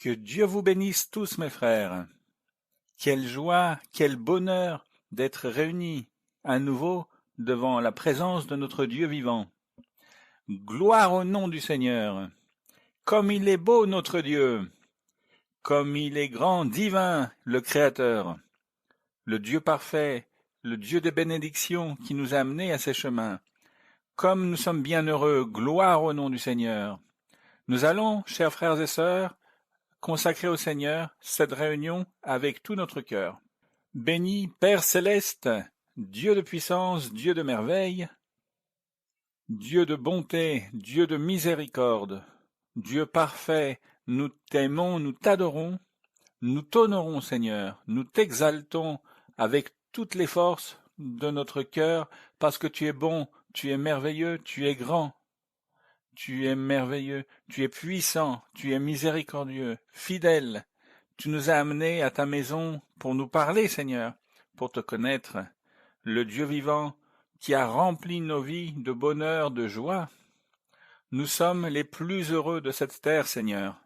Que Dieu vous bénisse tous, mes frères. Quelle joie, quel bonheur d'être réunis à nouveau devant la présence de notre Dieu vivant. Gloire au nom du Seigneur. Comme il est beau notre Dieu. Comme il est grand, divin, le Créateur. Le Dieu parfait, le Dieu des bénédictions qui nous a amenés à ses chemins. Comme nous sommes bien heureux, gloire au nom du Seigneur. Nous allons, chers frères et sœurs, consacrer au Seigneur cette réunion avec tout notre cœur. Béni Père céleste, Dieu de puissance, Dieu de merveille, Dieu de bonté, Dieu de miséricorde, Dieu parfait, nous t'aimons, nous t'adorons, nous t'honorons Seigneur, nous t'exaltons avec toutes les forces de notre cœur, parce que tu es bon, tu es merveilleux, tu es grand. Tu es merveilleux, tu es puissant, tu es miséricordieux, fidèle. Tu nous as amenés à ta maison pour nous parler, Seigneur, pour te connaître, le Dieu vivant qui a rempli nos vies de bonheur, de joie. Nous sommes les plus heureux de cette terre, Seigneur.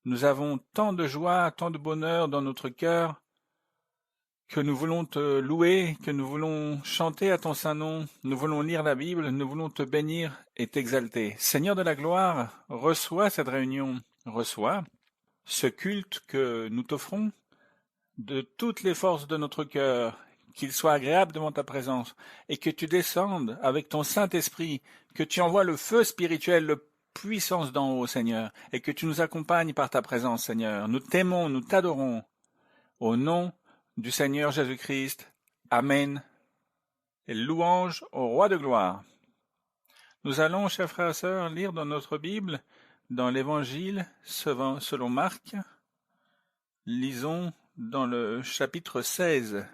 Nous avons tant de joie, tant de bonheur dans notre cœur, que nous voulons te louer, que nous voulons chanter à ton saint nom, nous voulons lire la Bible, nous voulons te bénir et t'exalter. Seigneur de la gloire, reçois cette réunion, reçois ce culte que nous t'offrons de toutes les forces de notre cœur, qu'il soit agréable devant ta présence, et que tu descendes avec ton Saint-Esprit, que tu envoies le feu spirituel, la puissance d'en haut, Seigneur, et que tu nous accompagnes par ta présence, Seigneur. Nous t'aimons, nous t'adorons. Au nom du Seigneur Jésus-Christ. Amen. Et louange au Roi de gloire. Nous allons, chers frères et sœurs, lire dans notre Bible, dans l'Évangile selon Marc. Lisons dans le chapitre 16,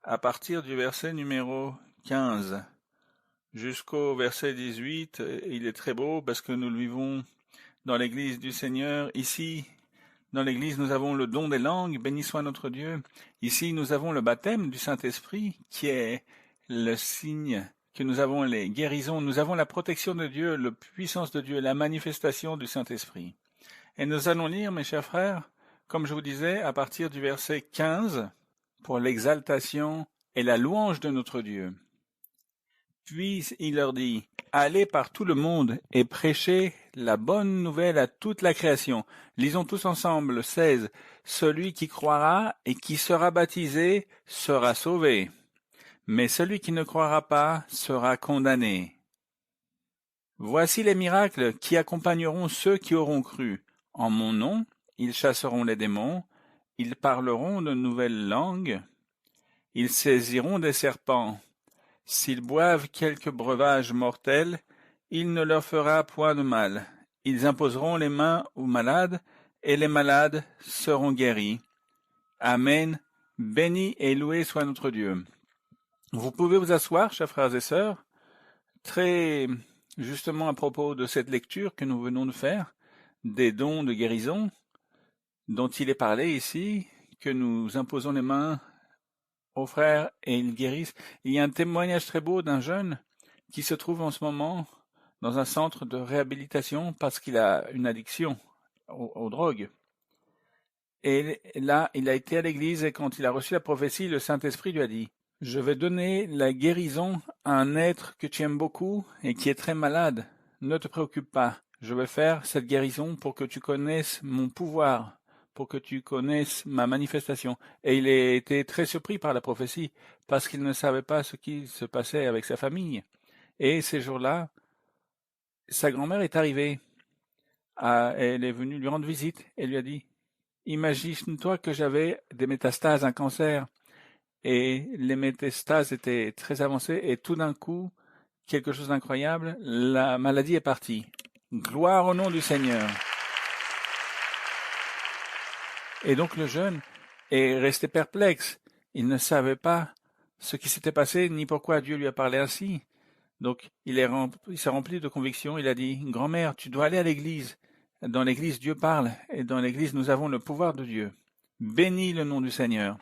à partir du verset numéro 15 jusqu'au verset 18. Il est très beau parce que nous le vivons dans l'Église du Seigneur. Ici, dans l'Église, nous avons le don des langues, béni soit notre Dieu. Ici, nous avons le baptême du Saint-Esprit, qui est le signe que nous avons les guérisons. Nous avons la protection de Dieu, la puissance de Dieu, la manifestation du Saint-Esprit. Et nous allons lire, mes chers frères, comme je vous disais, à partir du verset 15, pour l'exaltation et la louange de notre Dieu. Puis il leur dit, « Allez par tout le monde et prêchez la bonne nouvelle à toute la création. » Lisons tous ensemble le 16. « Celui qui croira et qui sera baptisé sera sauvé, mais celui qui ne croira pas sera condamné. Voici les miracles qui accompagneront ceux qui auront cru. En mon nom, ils chasseront les démons, ils parleront de nouvelles langues, ils saisiront des serpents. S'ils boivent quelque breuvage mortel, il ne leur fera point de mal. Ils imposeront les mains aux malades, et les malades seront guéris. Amen. Béni et loué soit notre Dieu. » Vous pouvez vous asseoir, chers frères et sœurs, très justement à propos de cette lecture que nous venons de faire, des dons de guérison, dont il est parlé ici, que nous imposons les mains aux frères et ils guérissent. Il y a un témoignage très beau d'un jeune qui se trouve en ce moment dans un centre de réhabilitation parce qu'il a une addiction aux drogues. Et là, il a été à l'église et quand il a reçu la prophétie, le Saint-Esprit lui a dit « Je vais donner la guérison à un être que tu aimes beaucoup et qui est très malade. Ne te préoccupe pas. Je vais faire cette guérison pour que tu connaisses mon pouvoir. » pour que tu connaisses ma manifestation. Et il a été très surpris par la prophétie, parce qu'il ne savait pas ce qui se passait avec sa famille. Et ces jours-là, sa grand-mère est arrivée. Elle est venue lui rendre visite et lui a dit, « Imagine-toi que j'avais des métastases, un cancer. » Et les métastases étaient très avancées et tout d'un coup, quelque chose d'incroyable, la maladie est partie. Gloire au nom du Seigneur. Et donc le jeune est resté perplexe. Il ne savait pas ce qui s'était passé, ni pourquoi Dieu lui a parlé ainsi. Donc il s'est rempli de conviction. Il a dit, « Grand-mère, tu dois aller à l'église. Dans l'église, Dieu parle, et dans l'église, nous avons le pouvoir de Dieu. Bénis le nom du Seigneur. »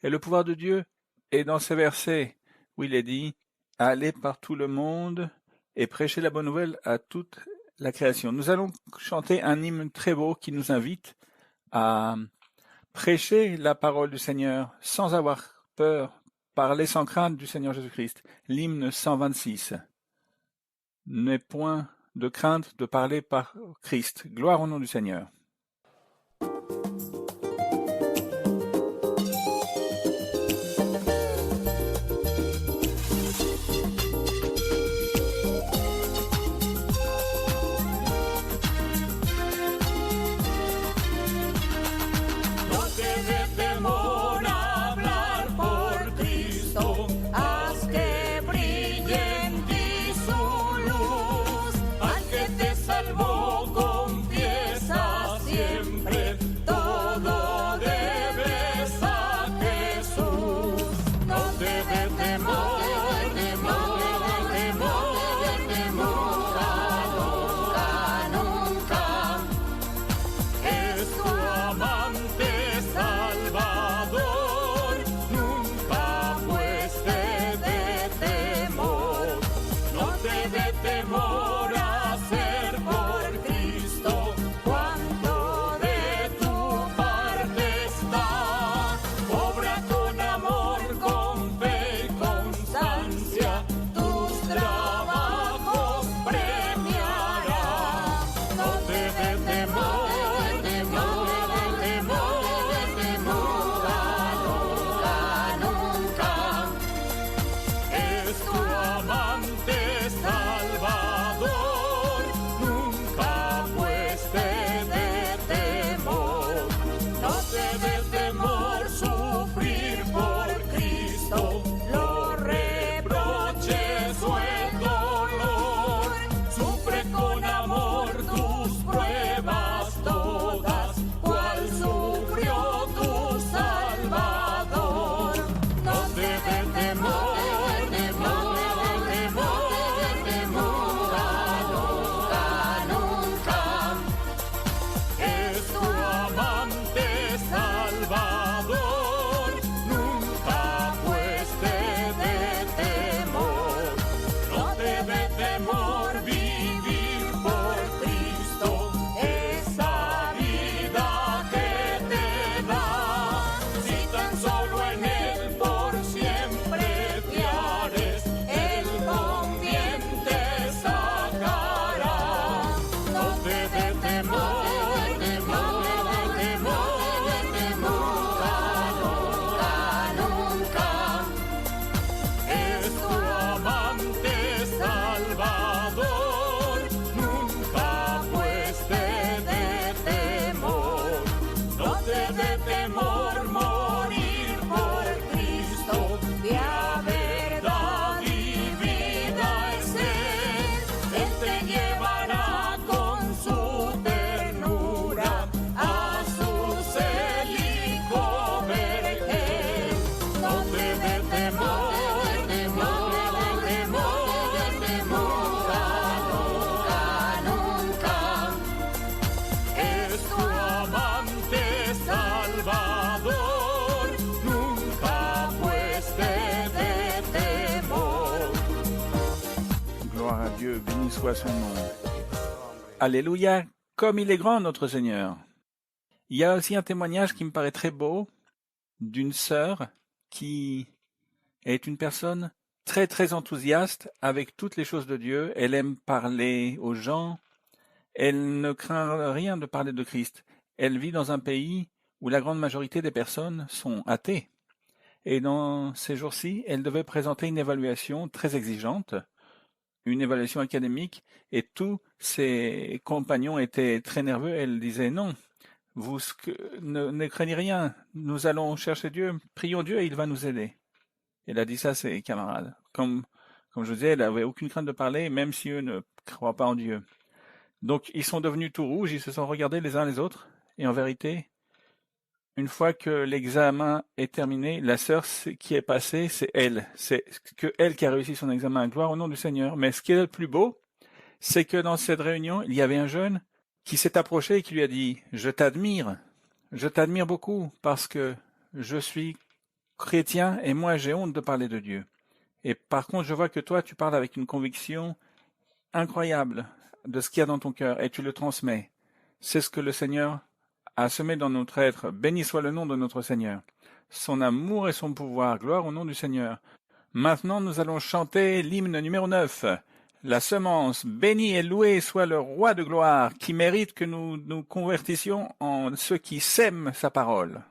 Et le pouvoir de Dieu est dans ces versets où il est dit, « Allez par tout le monde et prêchez la bonne nouvelle à toute la création. Nous allons chanter un hymne très beau qui nous invite à prêcher la parole du Seigneur sans avoir peur, parler sans crainte du Seigneur Jésus-Christ. L'hymne 126. N'aie point de crainte de parler par Christ. Gloire au nom du Seigneur. Dieu, béni soit son nom. Alléluia, comme il est grand notre Seigneur. Il y a aussi un témoignage qui me paraît très beau d'une sœur qui est une personne très très enthousiaste avec toutes les choses de Dieu. Elle aime parler aux gens. Elle ne craint rien de parler de Christ. Elle vit dans un pays où la grande majorité des personnes sont athées. Et dans ces jours-ci, elle devait présenter une évaluation très exigeante, une évaluation académique, et tous ses compagnons étaient très nerveux. Elle disait non, vous ne craignez rien, nous allons chercher Dieu, prions Dieu et il va nous aider. Elle a dit ça à ses camarades. Comme je vous disais, elle n'avait aucune crainte de parler, même si eux ne croient pas en Dieu. Donc ils sont devenus tout rouges, ils se sont regardés les uns les autres, et en vérité, une fois que l'examen est terminé, la sœur qui est passée, c'est elle. C'est que elle qui a réussi son examen. Gloire au nom du Seigneur. Mais ce qui est le plus beau, c'est que dans cette réunion, il y avait un jeune qui s'est approché et qui lui a dit « Je t'admire beaucoup parce que je suis chrétien et moi j'ai honte de parler de Dieu. Et par contre, je vois que toi, tu parles avec une conviction incroyable, de ce qu'il y a dans ton cœur et tu le transmets. C'est ce que le Seigneur a semé dans notre être. Béni soit le nom de notre Seigneur. Son amour et son pouvoir, gloire au nom du Seigneur. Maintenant, nous allons chanter l'hymne numéro 9. La semence, béni et loué soit le roi de gloire, qui mérite que nous nous convertissions en ceux qui sèment sa parole.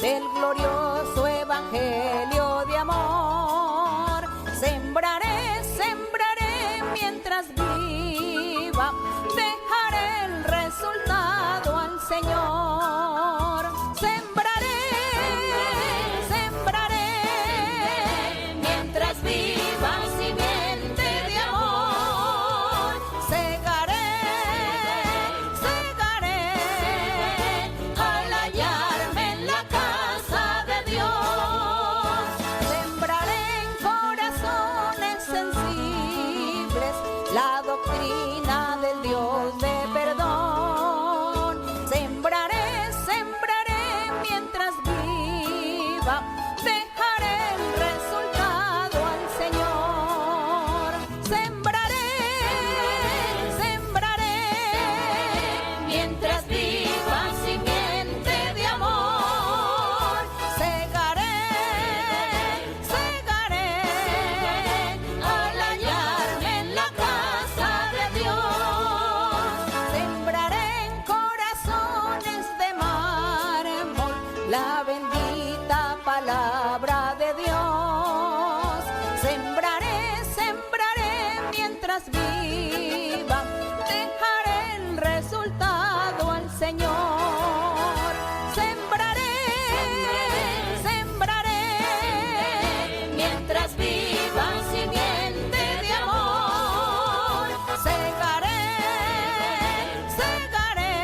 Del glorioso evangelio de amor. Sembraré, sembraré mientras viva, dejaré el resultado al Señor. Sembraré, sembraré mientras viva simiente de amor. Segaré, segaré al hallarme en la casa de Dios. Sembraré en corazones sensibles la doctrina del Dios de perdón. Sembraré, sembraré mientras viva, dejaré el resultado al Señor. Sembraré, sembraré mientras viva simiente de amor. Segaré, segaré al hallarme en la casa de Dios. Sembraré en corazones de mármol la bendita palabra de Dios. Sembraré, sembraré mientras viva, dejaré el resultado al Señor. Sembraré, sembraré mientras viva simiente de amor. Segaré, segaré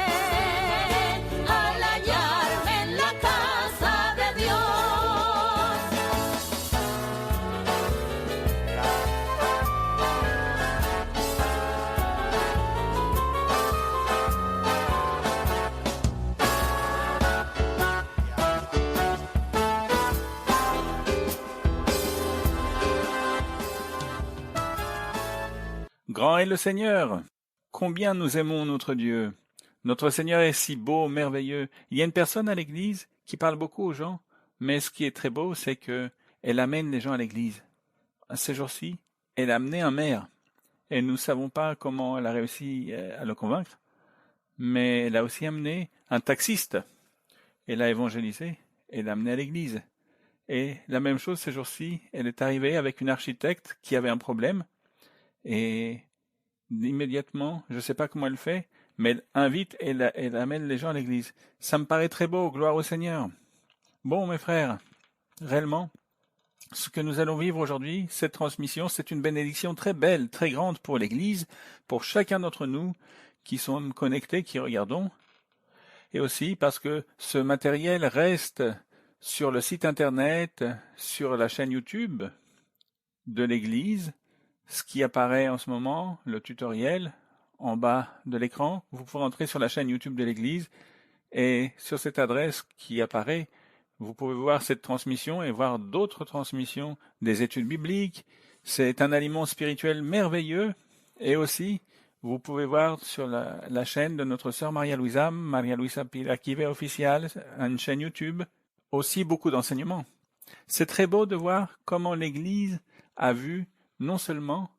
al hallarme en la casa de Dios. Grand est le Seigneur! Combien nous aimons notre Dieu! Notre Seigneur est si beau, merveilleux. Il y a une personne à l'église qui parle beaucoup aux gens, mais ce qui est très beau, c'est que elle amène les gens à l'église. Ces jours-ci, elle a amené un maire. Et nous ne savons pas comment elle a réussi à le convaincre, mais elle a aussi amené un taxiste. Elle a évangélisé et l'a amené à l'église. Et la même chose ces jours-ci, elle est arrivée avec une architecte qui avait un problème, et immédiatement, je ne sais pas comment elle fait, mais elle invite et elle amène les gens à l'église. Ça me paraît très beau, gloire au Seigneur. Bon, mes frères, réellement, ce que nous allons vivre aujourd'hui, cette transmission, c'est une bénédiction très belle, très grande pour l'Église, pour chacun d'entre nous qui sommes connectés, qui regardons, et aussi parce que ce matériel reste sur le site internet, sur la chaîne YouTube de l'Église, ce qui apparaît en ce moment, le tutoriel, en bas de l'écran. Vous pouvez entrer sur la chaîne YouTube de l'Église, et sur cette adresse qui apparaît, vous pouvez voir cette transmission et voir d'autres transmissions, des études bibliques. C'est un aliment spirituel merveilleux. Et aussi, vous pouvez voir sur la chaîne de notre sœur Maria Luisa Piraquive Official, une chaîne YouTube, aussi beaucoup d'enseignements. C'est très beau de voir comment l'Église a vu non seulement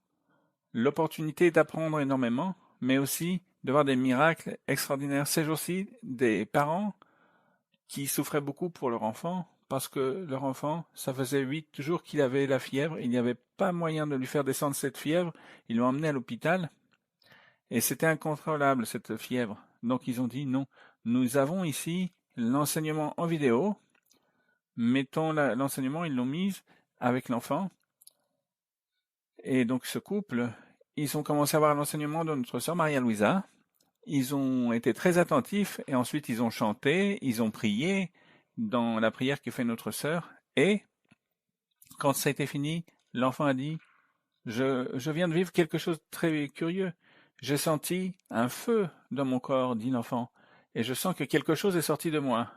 l'opportunité d'apprendre énormément, mais aussi de voir des miracles extraordinaires. Ces jours-ci, des parents qui souffraient beaucoup pour leur enfant, parce que leur enfant, ça faisait 8 jours qu'il avait la fièvre, il n'y avait pas moyen de lui faire descendre cette fièvre, ils l'ont emmené à l'hôpital, et c'était incontrôlable cette fièvre. Donc ils ont dit non, nous avons ici l'enseignement en vidéo, mettons l'enseignement, ils l'ont mis avec l'enfant. Et donc ce couple, ils ont commencé à voir l'enseignement de notre sœur Maria-Louisa. Ils ont été très attentifs et ensuite ils ont chanté, ils ont prié dans la prière que fait notre sœur. Et quand ça a été fini, l'enfant a dit « Je viens de vivre quelque chose de très curieux. J'ai senti un feu dans mon corps, dit l'enfant, et je sens que quelque chose est sorti de moi. »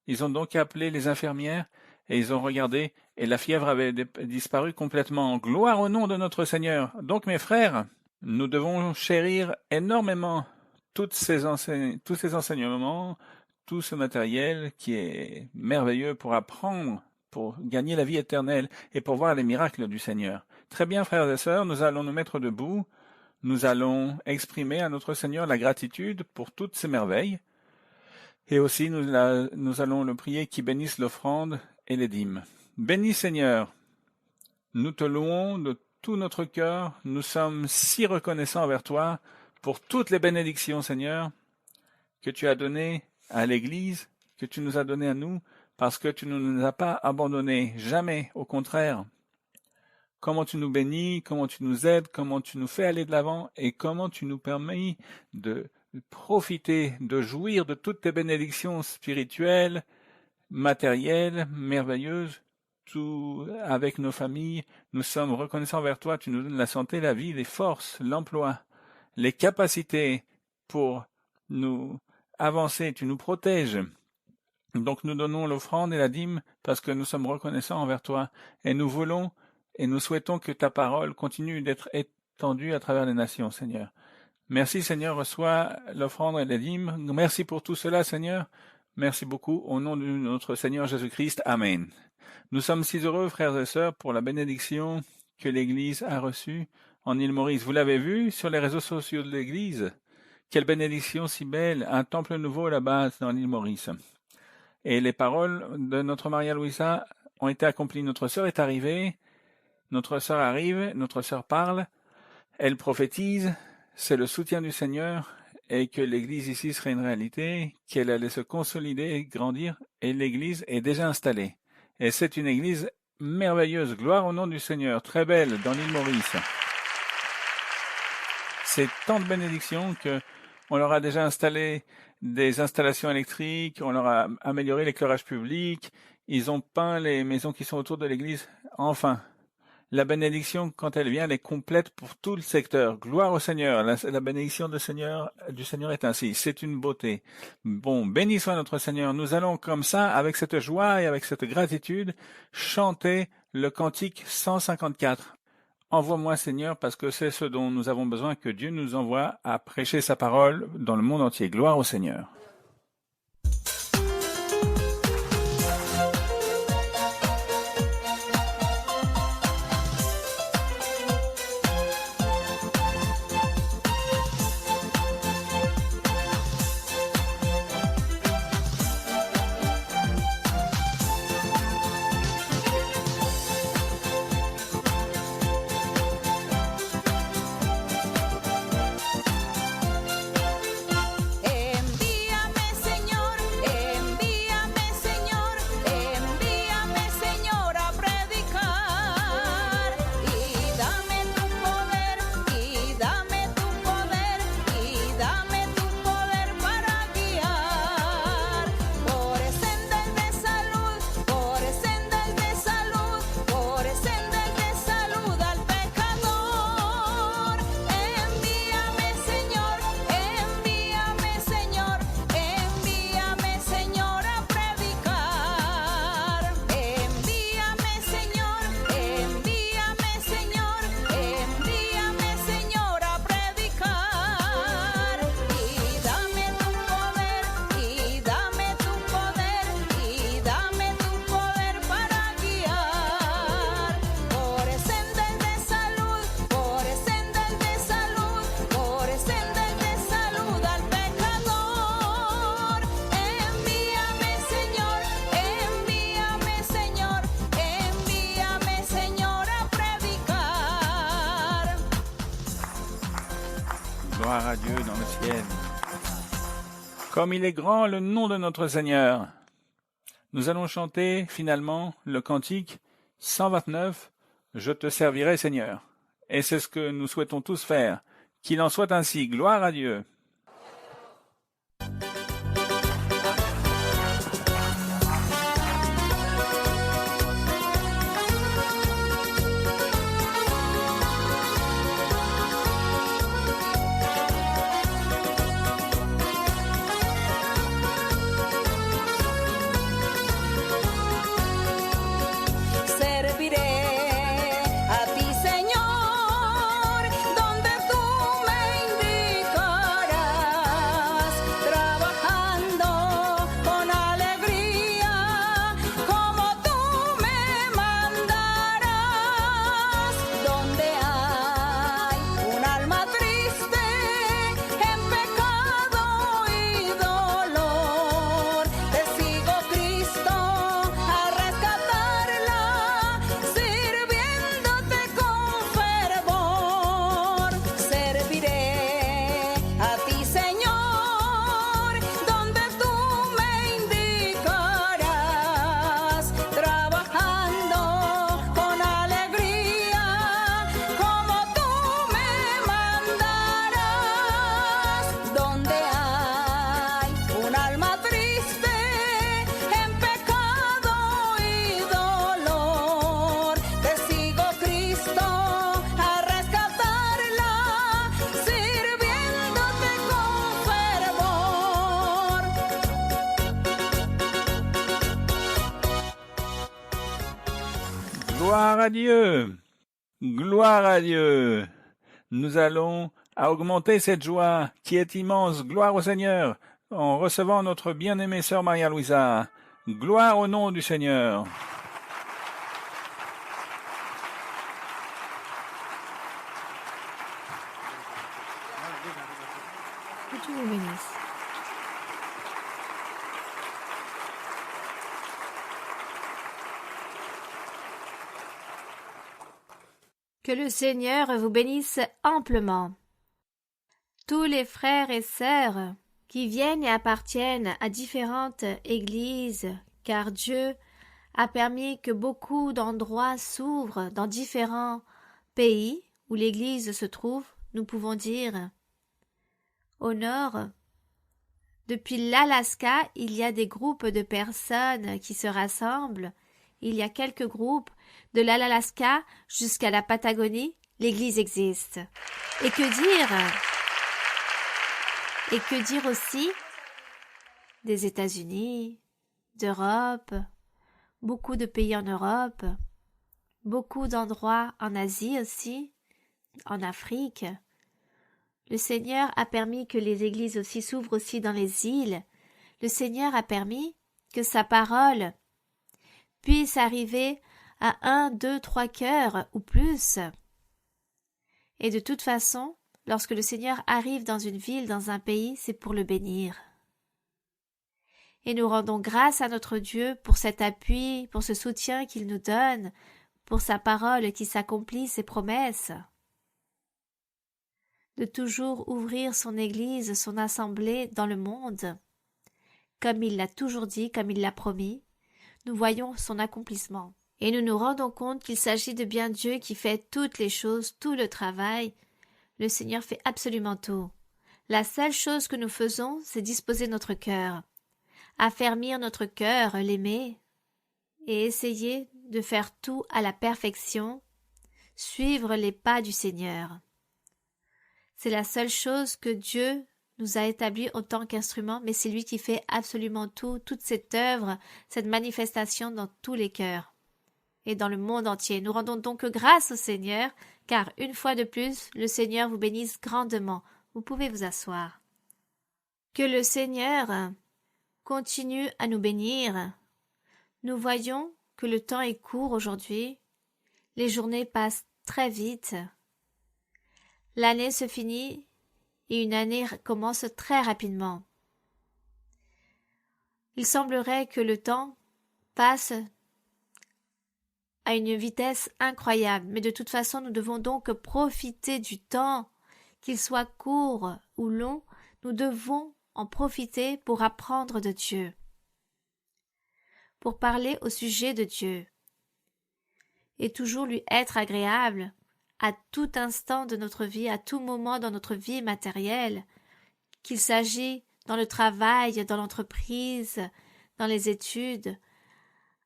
Ils ont donc appelé les infirmières et ils ont regardé et la fièvre avait disparu complètement. Gloire au nom de notre Seigneur. Donc mes frères, nous devons chérir énormément tous ces enseignements, tout ce matériel qui est merveilleux pour apprendre, pour gagner la vie éternelle et pour voir les miracles du Seigneur. Très bien, frères et sœurs, nous allons nous mettre debout. Nous allons exprimer à notre Seigneur la gratitude pour toutes ces merveilles. Et aussi, nous allons le prier qui bénisse l'offrande et les dîmes. Bénis Seigneur, nous te louons de tout notre cœur, nous sommes si reconnaissants envers toi pour toutes les bénédictions, Seigneur, que tu as données à l'Église, que tu nous as données à nous, parce que tu ne nous as pas abandonnés, jamais, au contraire. Comment tu nous bénis, comment tu nous aides, comment tu nous fais aller de l'avant et comment tu nous permets de profiter, de jouir de toutes tes bénédictions spirituelles, matérielles, merveilleuses, tout avec nos familles. Nous sommes reconnaissants envers toi, tu nous donnes la santé, la vie, les forces, l'emploi, les capacités pour nous avancer, tu nous protèges. Donc nous donnons l'offrande et la dîme parce que nous sommes reconnaissants envers toi et nous voulons et nous souhaitons que ta parole continue d'être étendue à travers les nations, Seigneur. Merci Seigneur, reçois l'offrande et les dîmes. Merci pour tout cela Seigneur. Merci beaucoup au nom de notre Seigneur Jésus-Christ. Amen. Nous sommes si heureux frères et sœurs pour la bénédiction que l'Église a reçue en île Maurice. Vous l'avez vu sur les réseaux sociaux de l'Église. Quelle bénédiction si belle, un temple nouveau là-bas dans l'île Maurice. Et les paroles de notre Maria-Louisa ont été accomplies. Notre sœur est arrivée, notre sœur arrive, notre sœur parle, elle prophétise, c'est le soutien du Seigneur et que l'Église ici serait une réalité, qu'elle allait se consolider, grandir et l'Église est déjà installée. Et c'est une Église merveilleuse, gloire au nom du Seigneur, très belle dans l'île Maurice. C'est tant de bénédictions que on leur a déjà installé des installations électriques, on leur a amélioré l'éclairage public, ils ont peint les maisons qui sont autour de l'église. Enfin, la bénédiction, quand elle vient, elle est complète pour tout le secteur. Gloire au Seigneur. La bénédiction du Seigneur est ainsi. C'est une beauté. Bon, béni soit notre Seigneur. Nous allons comme ça, avec cette joie et avec cette gratitude, chanter le cantique 154. Envoie-moi, Seigneur, parce que c'est ce dont nous avons besoin, que Dieu nous envoie à prêcher sa parole dans le monde entier. Gloire au Seigneur. Gloire à Dieu dans le ciel. Comme il est grand le nom de notre Seigneur. Nous allons chanter finalement le cantique 129, Je te servirai Seigneur. Et c'est ce que nous souhaitons tous faire. Qu'il en soit ainsi. Gloire à Dieu. Gloire à Dieu! Gloire à Dieu! Nous allons à augmenter cette joie qui est immense. Gloire au Seigneur en recevant notre bien-aimée sœur Maria-Louisa. Gloire au nom du Seigneur. Que Dieu vous bénisse. Que le Seigneur vous bénisse amplement. Tous les frères et sœurs qui viennent et appartiennent à différentes églises, car Dieu a permis que beaucoup d'endroits s'ouvrent dans différents pays où l'église se trouve, nous pouvons dire. Au nord, depuis l'Alaska, il y a des groupes de personnes qui se rassemblent. Il y a quelques groupes de l'Alaska jusqu'à la Patagonie. L'église existe. Et que dire aussi des États-Unis, d'Europe, beaucoup de pays en Europe, beaucoup d'endroits en Asie aussi, en Afrique. Le Seigneur a permis que les églises aussi s'ouvrent aussi dans les îles. Le Seigneur a permis que sa parole puisse arriver à 1, 2, 3 cœurs ou plus. Et de toute façon, lorsque le Seigneur arrive dans une ville, dans un pays, c'est pour le bénir. Et nous rendons grâce à notre Dieu pour cet appui, pour ce soutien qu'il nous donne, pour sa parole qui s'accomplit, ses promesses. De toujours ouvrir son Église, son assemblée dans le monde, comme il l'a toujours dit, comme il l'a promis. Nous voyons son accomplissement. Et nous nous rendons compte qu'il s'agit de bien Dieu qui fait toutes les choses, tout le travail. Le Seigneur fait absolument tout. La seule chose que nous faisons, c'est disposer notre cœur, affermir notre cœur, l'aimer, et essayer de faire tout à la perfection, suivre les pas du Seigneur. C'est la seule chose que Dieu nous a établi en tant qu'instrument, mais c'est lui qui fait absolument tout, toute cette œuvre, cette manifestation dans tous les cœurs et dans le monde entier. Nous rendons donc grâce au Seigneur, car une fois de plus, le Seigneur vous bénisse grandement. Vous pouvez vous asseoir. Que le Seigneur continue à nous bénir. Nous voyons que le temps est court aujourd'hui. Les journées passent très vite. L'année se finit et une année commence très rapidement. Il semblerait que le temps passe à une vitesse incroyable, mais de toute façon nous devons donc profiter du temps, qu'il soit court ou long, nous devons en profiter pour apprendre de Dieu, pour parler au sujet de Dieu, et toujours lui être agréable à tout instant de notre vie, à tout moment dans notre vie matérielle, qu'il s'agit dans le travail, dans l'entreprise, dans les études.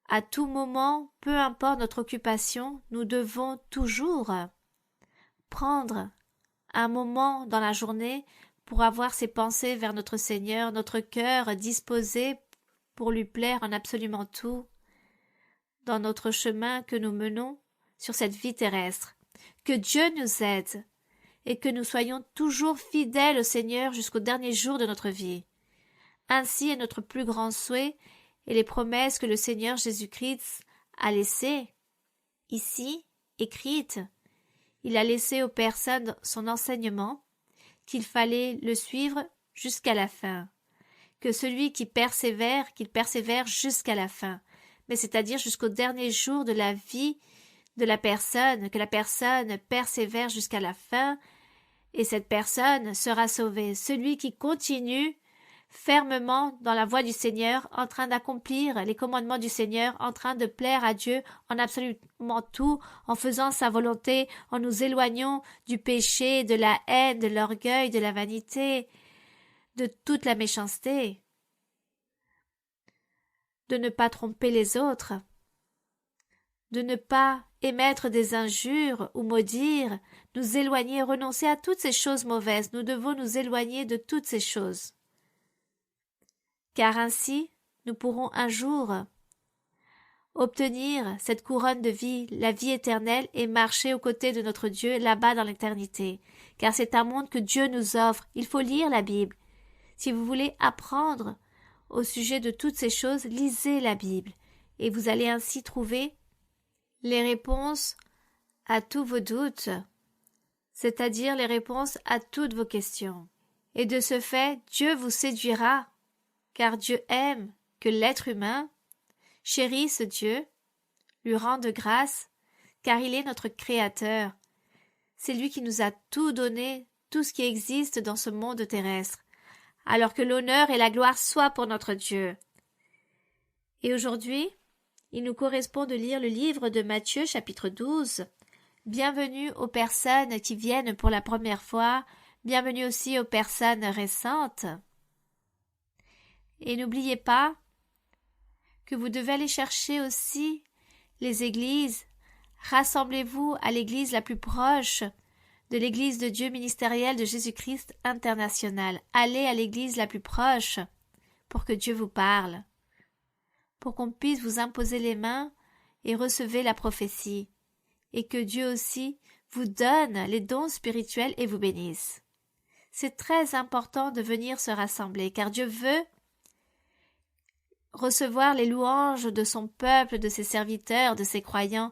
À tout moment, peu importe notre occupation, nous devons toujours prendre un moment dans la journée pour avoir ses pensées vers notre Seigneur, notre cœur disposé pour lui plaire en absolument tout dans notre chemin que nous menons sur cette vie terrestre. Que Dieu nous aide et que nous soyons toujours fidèles au Seigneur jusqu'au dernier jour de notre vie. Ainsi est notre plus grand souhait et les promesses que le Seigneur Jésus-Christ a laissées, ici, écrites. Il a laissé aux personnes son enseignement, qu'il fallait le suivre jusqu'à la fin, que celui qui persévère, qu'il persévère jusqu'à la fin, mais c'est-à-dire jusqu'au dernier jour de la vie de la personne, que la personne persévère jusqu'à la fin, et cette personne sera sauvée. Celui qui continue fermement dans la voie du Seigneur, en train d'accomplir les commandements du Seigneur, en train de plaire à Dieu en absolument tout, en faisant sa volonté, en nous éloignant du péché, de la haine, de l'orgueil, de la vanité, de toute la méchanceté, de ne pas tromper les autres, de ne pas émettre des injures ou maudire, nous éloigner, renoncer à toutes ces choses mauvaises. Nous devons nous éloigner de toutes ces choses. Car ainsi, nous pourrons un jour obtenir cette couronne de vie, la vie éternelle, et marcher aux côtés de notre Dieu là-bas dans l'éternité. Car c'est un monde que Dieu nous offre. Il faut lire la Bible. Si vous voulez apprendre au sujet de toutes ces choses, lisez la Bible, et vous allez ainsi trouver les réponses à tous vos doutes, c'est-à-dire les réponses à toutes vos questions. Et de ce fait, Dieu vous séduira, car Dieu aime que l'être humain chérisse Dieu, lui rende grâce, car il est notre Créateur. C'est lui qui nous a tout donné, tout ce qui existe dans ce monde terrestre, alors que l'honneur et la gloire soient pour notre Dieu. Et aujourd'hui, il nous correspond de lire le livre de Matthieu, chapitre 12. Bienvenue aux personnes qui viennent pour la première fois, bienvenue aussi aux personnes récentes. Et n'oubliez pas que vous devez aller chercher aussi les églises. Rassemblez-vous à l'église la plus proche de l'église de Dieu ministérielle de Jésus-Christ international. Allez à l'église la plus proche pour que Dieu vous parle, pour qu'on puisse vous imposer les mains et recevez la prophétie, et que Dieu aussi vous donne les dons spirituels et vous bénisse. C'est très important de venir se rassembler, car Dieu veut recevoir les louanges de son peuple, de ses serviteurs, de ses croyants,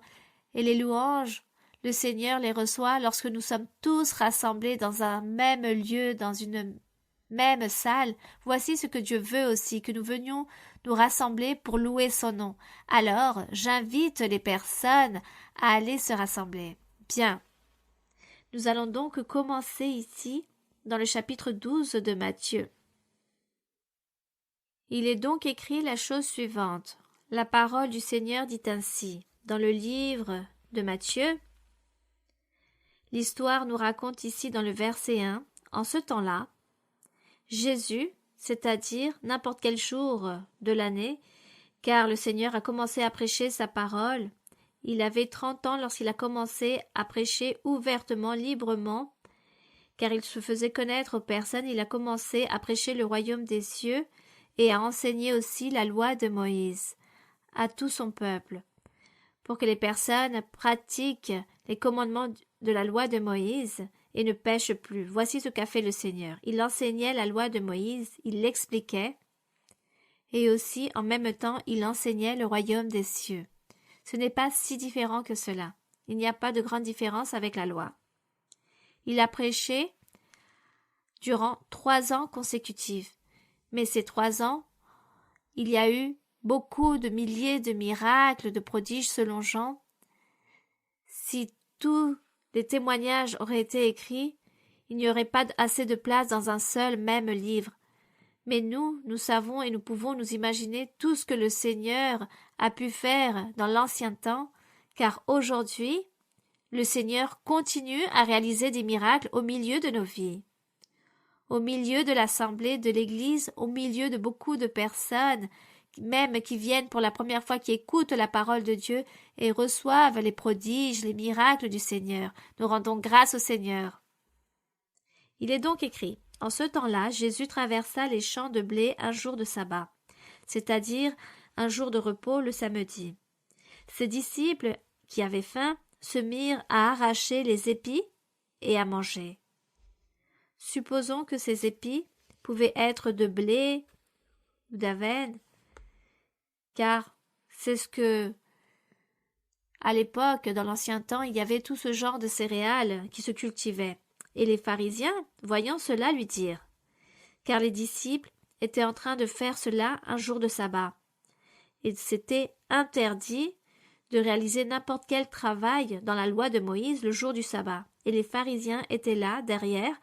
et les louanges, le Seigneur les reçoit lorsque nous sommes tous rassemblés dans un même lieu, dans une même salle. Voici ce que Dieu veut aussi, que nous venions nous rassembler pour louer son nom. Alors, j'invite les personnes à aller se rassembler. Bien. Nous allons donc commencer ici, dans le chapitre 12 de Matthieu. Il est donc écrit la chose suivante. La parole du Seigneur dit ainsi. Dans le livre de Matthieu, l'histoire nous raconte ici dans le verset 1, en ce temps-là, Jésus, c'est-à-dire n'importe quel jour de l'année, car le Seigneur a commencé à prêcher sa parole, il avait 30 ans lorsqu'il a commencé à prêcher ouvertement, librement, car il se faisait connaître aux personnes, il a commencé à prêcher le royaume des cieux et à enseigner aussi la loi de Moïse à tout son peuple, pour que les personnes pratiquent les commandements de la loi de Moïse et ne pêchent plus. Voici ce qu'a fait le Seigneur. Il enseignait la loi de Moïse, il l'expliquait, et aussi, en même temps, il enseignait le royaume des cieux. Ce n'est pas si différent que cela. Il n'y a pas de grande différence avec la loi. Il a prêché durant 3 ans consécutifs. Mais ces 3 ans, il y a eu beaucoup de milliers de miracles, de prodiges selon Jean. Si tous les témoignages auraient été écrits, il n'y aurait pas assez de place dans un seul même livre. Mais nous savons et nous pouvons nous imaginer tout ce que le Seigneur a pu faire dans l'ancien temps, car aujourd'hui, le Seigneur continue à réaliser des miracles au milieu de nos vies. Au milieu de l'assemblée de l'Église, au milieu de beaucoup de personnes, même qui viennent pour la première fois, qui écoutent la parole de Dieu et reçoivent les prodiges, les miracles du Seigneur. Nous rendons grâce au Seigneur. Il est donc écrit: en ce temps-là, Jésus traversa les champs de blé un jour de sabbat, c'est-à-dire un jour de repos le samedi. Ses disciples, qui avaient faim, se mirent à arracher les épis et à manger. Supposons que ces épis pouvaient être de blé ou d'avenne, car c'est ce que, à l'époque, dans l'ancien temps, il y avait tout ce genre de céréales qui se cultivaient. Et les pharisiens, voyant cela, lui dirent, car les disciples étaient en train de faire cela un jour de sabbat. Il s'était interdit de réaliser n'importe quel travail dans la loi de Moïse le jour du sabbat. Et les pharisiens étaient là, derrière,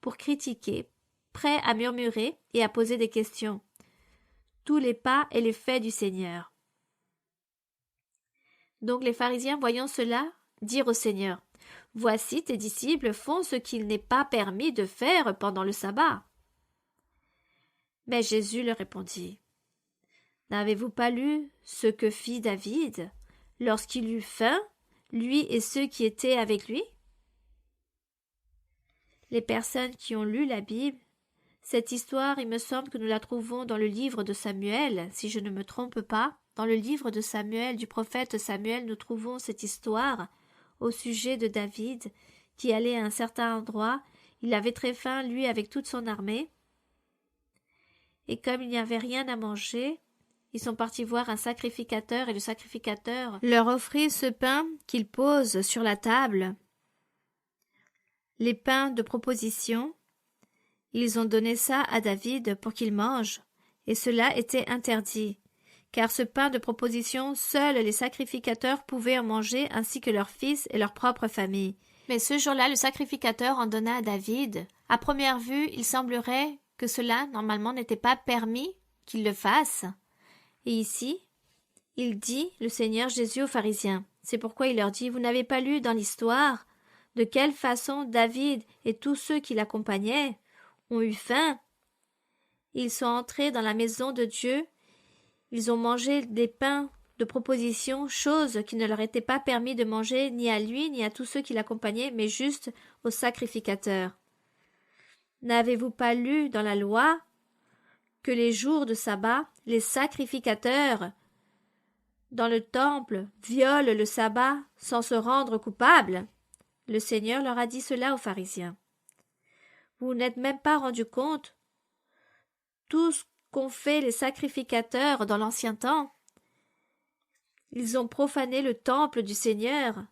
pour critiquer, prêts à murmurer et à poser des questions. Tous les pas et les faits du Seigneur. Donc les pharisiens, voyant cela, dirent au Seigneur: voici tes disciples font ce qu'il n'est pas permis de faire pendant le sabbat. Mais Jésus leur répondit: n'avez-vous pas lu ce que fit David lorsqu'il eut faim, lui et ceux qui étaient avec lui? Les personnes qui ont lu la Bible, cette histoire, il me semble que nous la trouvons dans le livre de Samuel, si je ne me trompe pas. Dans le livre de Samuel, du prophète Samuel, nous trouvons cette histoire au sujet de David, qui allait à un certain endroit. Il avait très faim, lui, avec toute son armée. Et comme il n'y avait rien à manger, ils sont partis voir un sacrificateur, et le sacrificateur leur offrit ce pain qu'il pose sur la table, les pains de proposition. Ils ont donné ça à David pour qu'il mange, et cela était interdit, car ce pain de proposition, seuls les sacrificateurs pouvaient en manger, ainsi que leurs fils et leur propre famille. Mais ce jour-là, le sacrificateur en donna à David. À première vue, il semblerait que cela, normalement, n'était pas permis qu'il le fasse. Et ici, il dit, le Seigneur Jésus aux pharisiens. C'est pourquoi il leur dit: vous n'avez pas lu dans l'histoire de quelle façon David et tous ceux qui l'accompagnaient ont eu faim. Ils sont entrés dans la maison de Dieu, ils ont mangé des pains de proposition, chose qui ne leur était pas permis de manger ni à lui ni à tous ceux qui l'accompagnaient, mais juste aux sacrificateurs. N'avez-vous pas lu dans la loi que les jours de sabbat, les sacrificateurs dans le temple violent le sabbat sans se rendre coupables? Le Seigneur leur a dit cela aux pharisiens. Vous n'êtes même pas rendu compte tout ce qu'ont fait les sacrificateurs dans l'ancien temps. Ils ont profané le temple du Seigneur.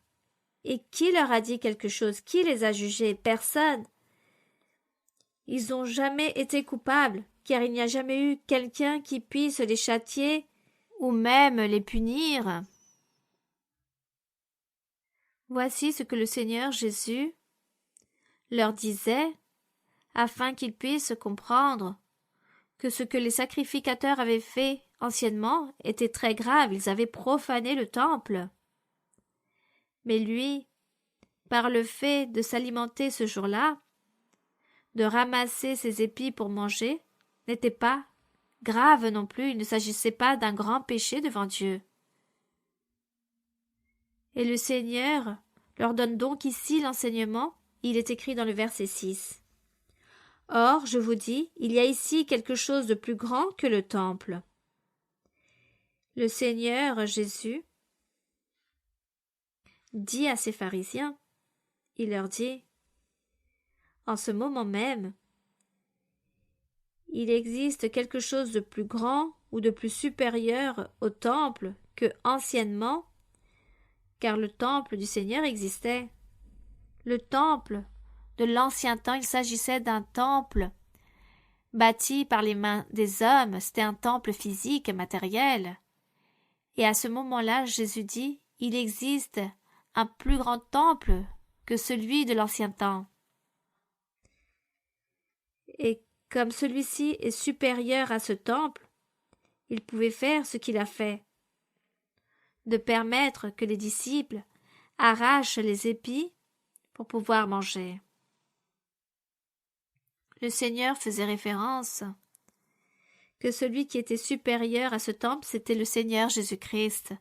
Et qui leur a dit quelque chose? Qui les a jugés? Personne. Ils n'ont jamais été coupables, car il n'y a jamais eu quelqu'un qui puisse les châtier ou même les punir. Voici ce que le Seigneur Jésus leur disait, afin qu'ils puissent comprendre que ce que les sacrificateurs avaient fait anciennement était très grave. Ils avaient profané le temple. Mais lui, par le fait de s'alimenter ce jour-là, de ramasser ses épis pour manger, n'était pas grave non plus. Il ne s'agissait pas d'un grand péché devant Dieu. Et le Seigneur leur donne donc ici l'enseignement. Il est écrit dans le verset 6. Or, je vous dis, il y a ici quelque chose de plus grand que le temple. Le Seigneur Jésus dit à ses pharisiens, il leur dit, en ce moment même, il existe quelque chose de plus grand ou de plus supérieur au temple que anciennement, car le temple du Seigneur existait. Le temple de l'ancien temps, il s'agissait d'un temple bâti par les mains des hommes, c'était un temple physique, matériel. Et à ce moment-là, Jésus dit, il existe un plus grand temple que celui de l'ancien temps. Et Comme celui-ci est supérieur à ce temple, il pouvait faire ce qu'il a fait, de permettre que les disciples arrachent les épis pour pouvoir manger. Le Seigneur faisait référence que celui qui était supérieur à ce temple, c'était le Seigneur Jésus-Christ.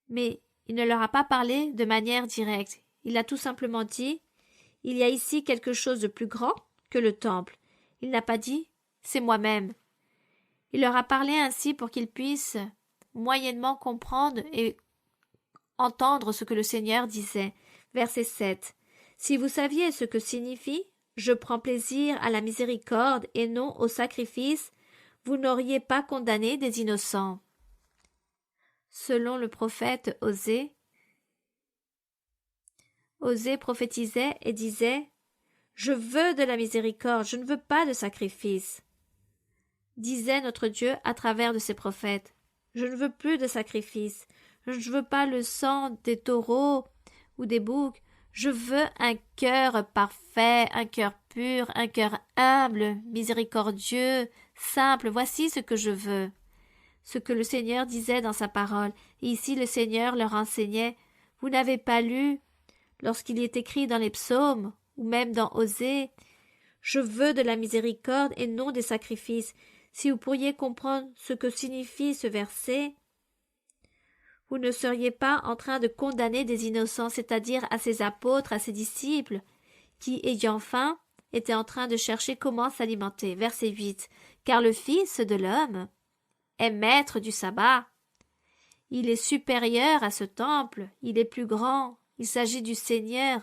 Mais il ne leur a pas parlé de manière directe. Il a tout simplement dit « Il y a ici quelque chose de plus grand que le temple ». Il n'a pas dit « C'est moi-même ». Il leur a parlé ainsi pour qu'ils puissent moyennement comprendre et entendre ce que le Seigneur disait. Verset 7. « Si vous saviez ce que signifie « Je prends plaisir à la miséricorde et non au sacrifice », vous n'auriez pas condamné des innocents. » Selon le prophète Osée prophétisait et disait « Je veux de la miséricorde, je ne veux pas de sacrifice. » Disait notre Dieu à travers de ses prophètes « Je ne veux plus de sacrifice, je ne veux pas le sang des taureaux ou des boucs, je veux un cœur parfait, un cœur pur, un cœur humble, miséricordieux, simple, voici ce que je veux. » Ce que le Seigneur disait dans sa parole. Et ici le Seigneur leur enseignait. Vous n'avez pas lu, lorsqu'il est écrit dans les psaumes, ou même dans Osée, « Je veux de la miséricorde et non des sacrifices. » Si vous pourriez comprendre ce que signifie ce verset, vous ne seriez pas en train de condamner des innocents, c'est-à-dire à ses apôtres, à ses disciples, qui, ayant faim, étaient en train de chercher comment s'alimenter. Verset 8. « Car le Fils de l'homme est maître du sabbat. Il est supérieur à ce temple, il est plus grand, il s'agit du Seigneur,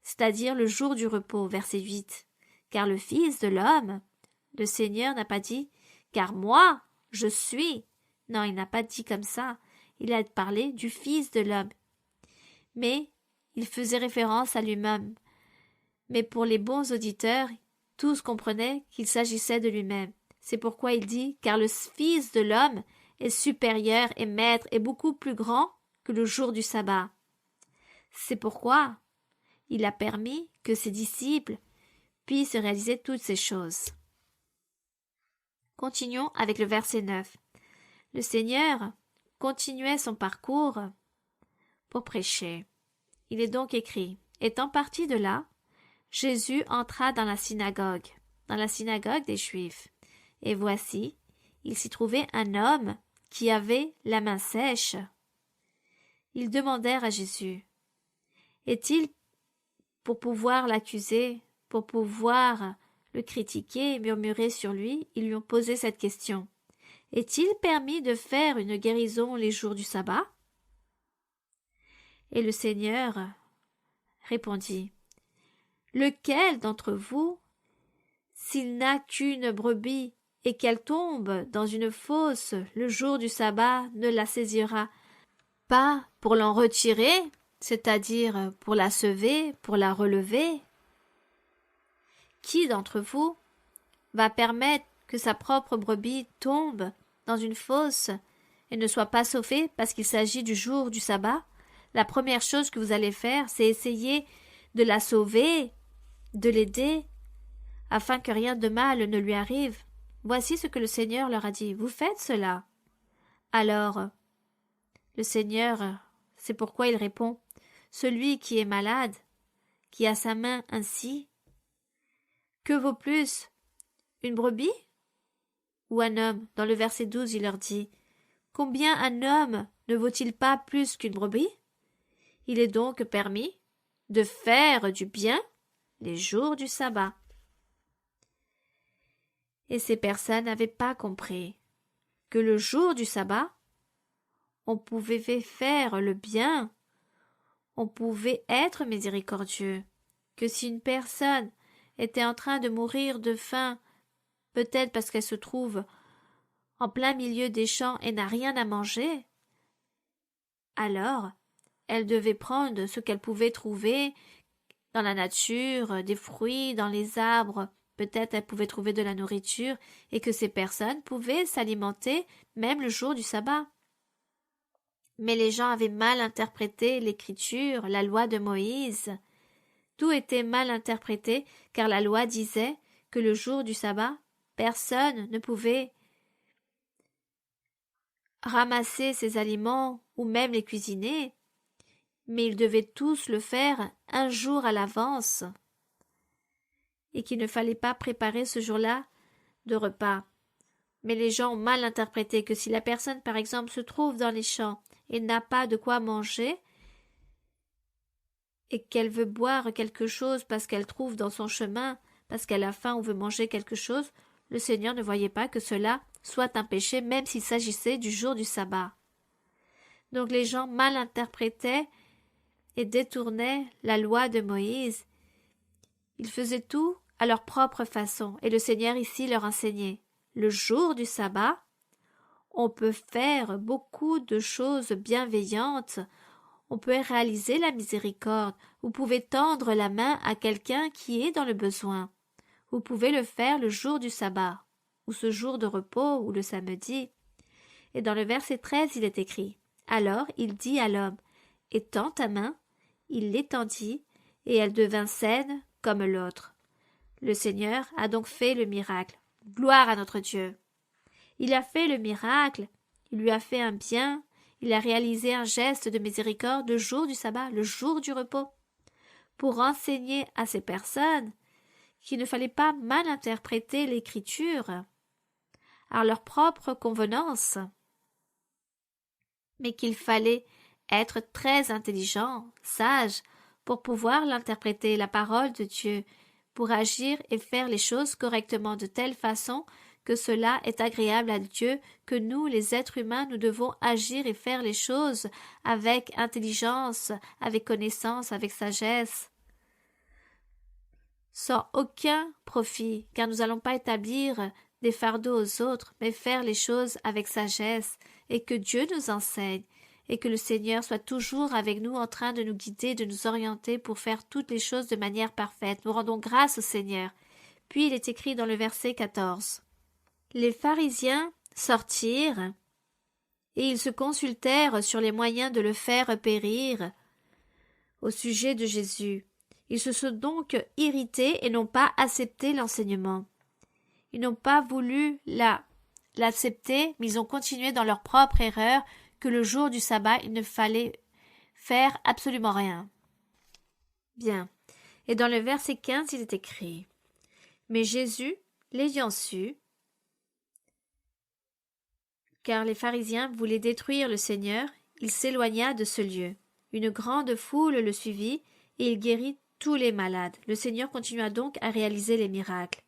c'est-à-dire le jour du repos. » Verset 8. « Car le Fils de l'homme, le Seigneur n'a pas dit « car moi, je suis ». Non, il n'a pas dit comme ça. Il a parlé du Fils de l'homme. Mais il faisait référence à lui-même. Mais pour les bons auditeurs, tous comprenaient qu'il s'agissait de lui-même. C'est pourquoi il dit « car le Fils de l'homme est supérieur et maître et beaucoup plus grand que le jour du sabbat. » C'est pourquoi il a permis que ses disciples puissent réaliser toutes ces choses. Continuons avec le verset 9. Le Seigneur continuait son parcours pour prêcher. Il est donc écrit « Étant parti de là, Jésus entra dans la synagogue des Juifs. Et voici, il s'y trouvait un homme qui avait la main sèche. Ils demandèrent à Jésus, « Est-il pour pouvoir l'accuser, pour pouvoir le critiquer et murmurer sur lui, ils lui ont posé cette question. « Est-il permis de faire une guérison les jours du sabbat ?» Et le Seigneur répondit, « Lequel d'entre vous, s'il n'a qu'une brebis et qu'elle tombe dans une fosse le jour du sabbat, ne la saisira pas pour l'en retirer, c'est-à-dire pour la sauver, pour la relever? Qui d'entre vous va permettre que sa propre brebis tombe dans une fosse et ne soit pas sauvé parce qu'il s'agit du jour du sabbat? La première chose que vous allez faire, c'est essayer de la sauver, de l'aider, afin que rien de mal ne lui arrive. Voici ce que le Seigneur leur a dit. Vous faites cela. Alors, le Seigneur, c'est pourquoi il répond, celui qui est malade, qui a sa main ainsi, que vaut plus, une brebis ou un homme? Dans le verset 12, il leur dit, combien un homme ne vaut-il pas plus qu'une brebis? Il est donc permis de faire du bien les jours du sabbat. Et ces personnes n'avaient pas compris que le jour du sabbat, on pouvait faire le bien, on pouvait être miséricordieux, que si une personne était en train de mourir de faim, peut-être parce qu'elle se trouve en plein milieu des champs et n'a rien à manger, alors elle devait prendre ce qu'elle pouvait trouver dans la nature, des fruits, dans les arbres, peut-être elle pouvait trouver de la nourriture, et que ces personnes pouvaient s'alimenter même le jour du sabbat. Mais les gens avaient mal interprété l'écriture, la loi de Moïse. Tout était mal interprété, car la loi disait que le jour du sabbat, personne ne pouvait ramasser ses aliments ou même les cuisiner, mais ils devaient tous le faire un jour à l'avance, et qu'il ne fallait pas préparer ce jour-là de repas. Mais les gens ont mal interprété que si la personne, par exemple, se trouve dans les champs et n'a pas de quoi manger, et qu'elle veut boire quelque chose parce qu'elle trouve dans son chemin, parce qu'elle a faim ou veut manger quelque chose, le Seigneur ne voyait pas que cela soit un péché, même s'il s'agissait du jour du sabbat. Donc les gens mal interprétaient et détournaient la loi de Moïse. Ils faisaient tout à leur propre façon, et le Seigneur ici leur enseignait. Le jour du sabbat, on peut faire beaucoup de choses bienveillantes, on peut réaliser la miséricorde, vous pouvez tendre la main à quelqu'un qui est dans le besoin. Vous pouvez le faire le jour du sabbat, ou ce jour de repos, ou le samedi. Et dans le verset 13, il est écrit « Alors il dit à l'homme, étends ta main, il l'étendit, et elle devint saine comme l'autre. » Le Seigneur a donc fait le miracle. Gloire à notre Dieu. Il a fait le miracle, il lui a fait un bien, il a réalisé un geste de miséricorde le jour du sabbat, le jour du repos, pour enseigner à ces personnes qu'il ne fallait pas mal interpréter l'Écriture à leur propre convenance, mais qu'il fallait être très intelligent, sage, pour pouvoir l'interpréter, la parole de Dieu, pour agir et faire les choses correctement de telle façon que cela est agréable à Dieu, que nous, les êtres humains, nous devons agir et faire les choses avec intelligence, avec connaissance, avec sagesse, sans aucun profit, car nous n'allons pas établir des fardeaux aux autres, mais faire les choses avec sagesse, et que Dieu nous enseigne, et que le Seigneur soit toujours avec nous en train de nous guider, de nous orienter pour faire toutes les choses de manière parfaite. Nous rendons grâce au Seigneur. Puis il est écrit dans le verset 14. Les pharisiens sortirent, et ils se consultèrent sur les moyens de le faire périr au sujet de Jésus. Ils se sont donc irrités et n'ont pas accepté l'enseignement. Ils n'ont pas voulu l'accepter, mais ils ont continué dans leur propre erreur que le jour du sabbat, il ne fallait faire absolument rien. Bien. Et dans le verset 15, il est écrit « Mais Jésus, l'ayant su, car les pharisiens voulaient détruire le Seigneur, il s'éloigna de ce lieu. Une grande foule le suivit, et il guérit tous les malades. Le Seigneur continua donc à réaliser les miracles.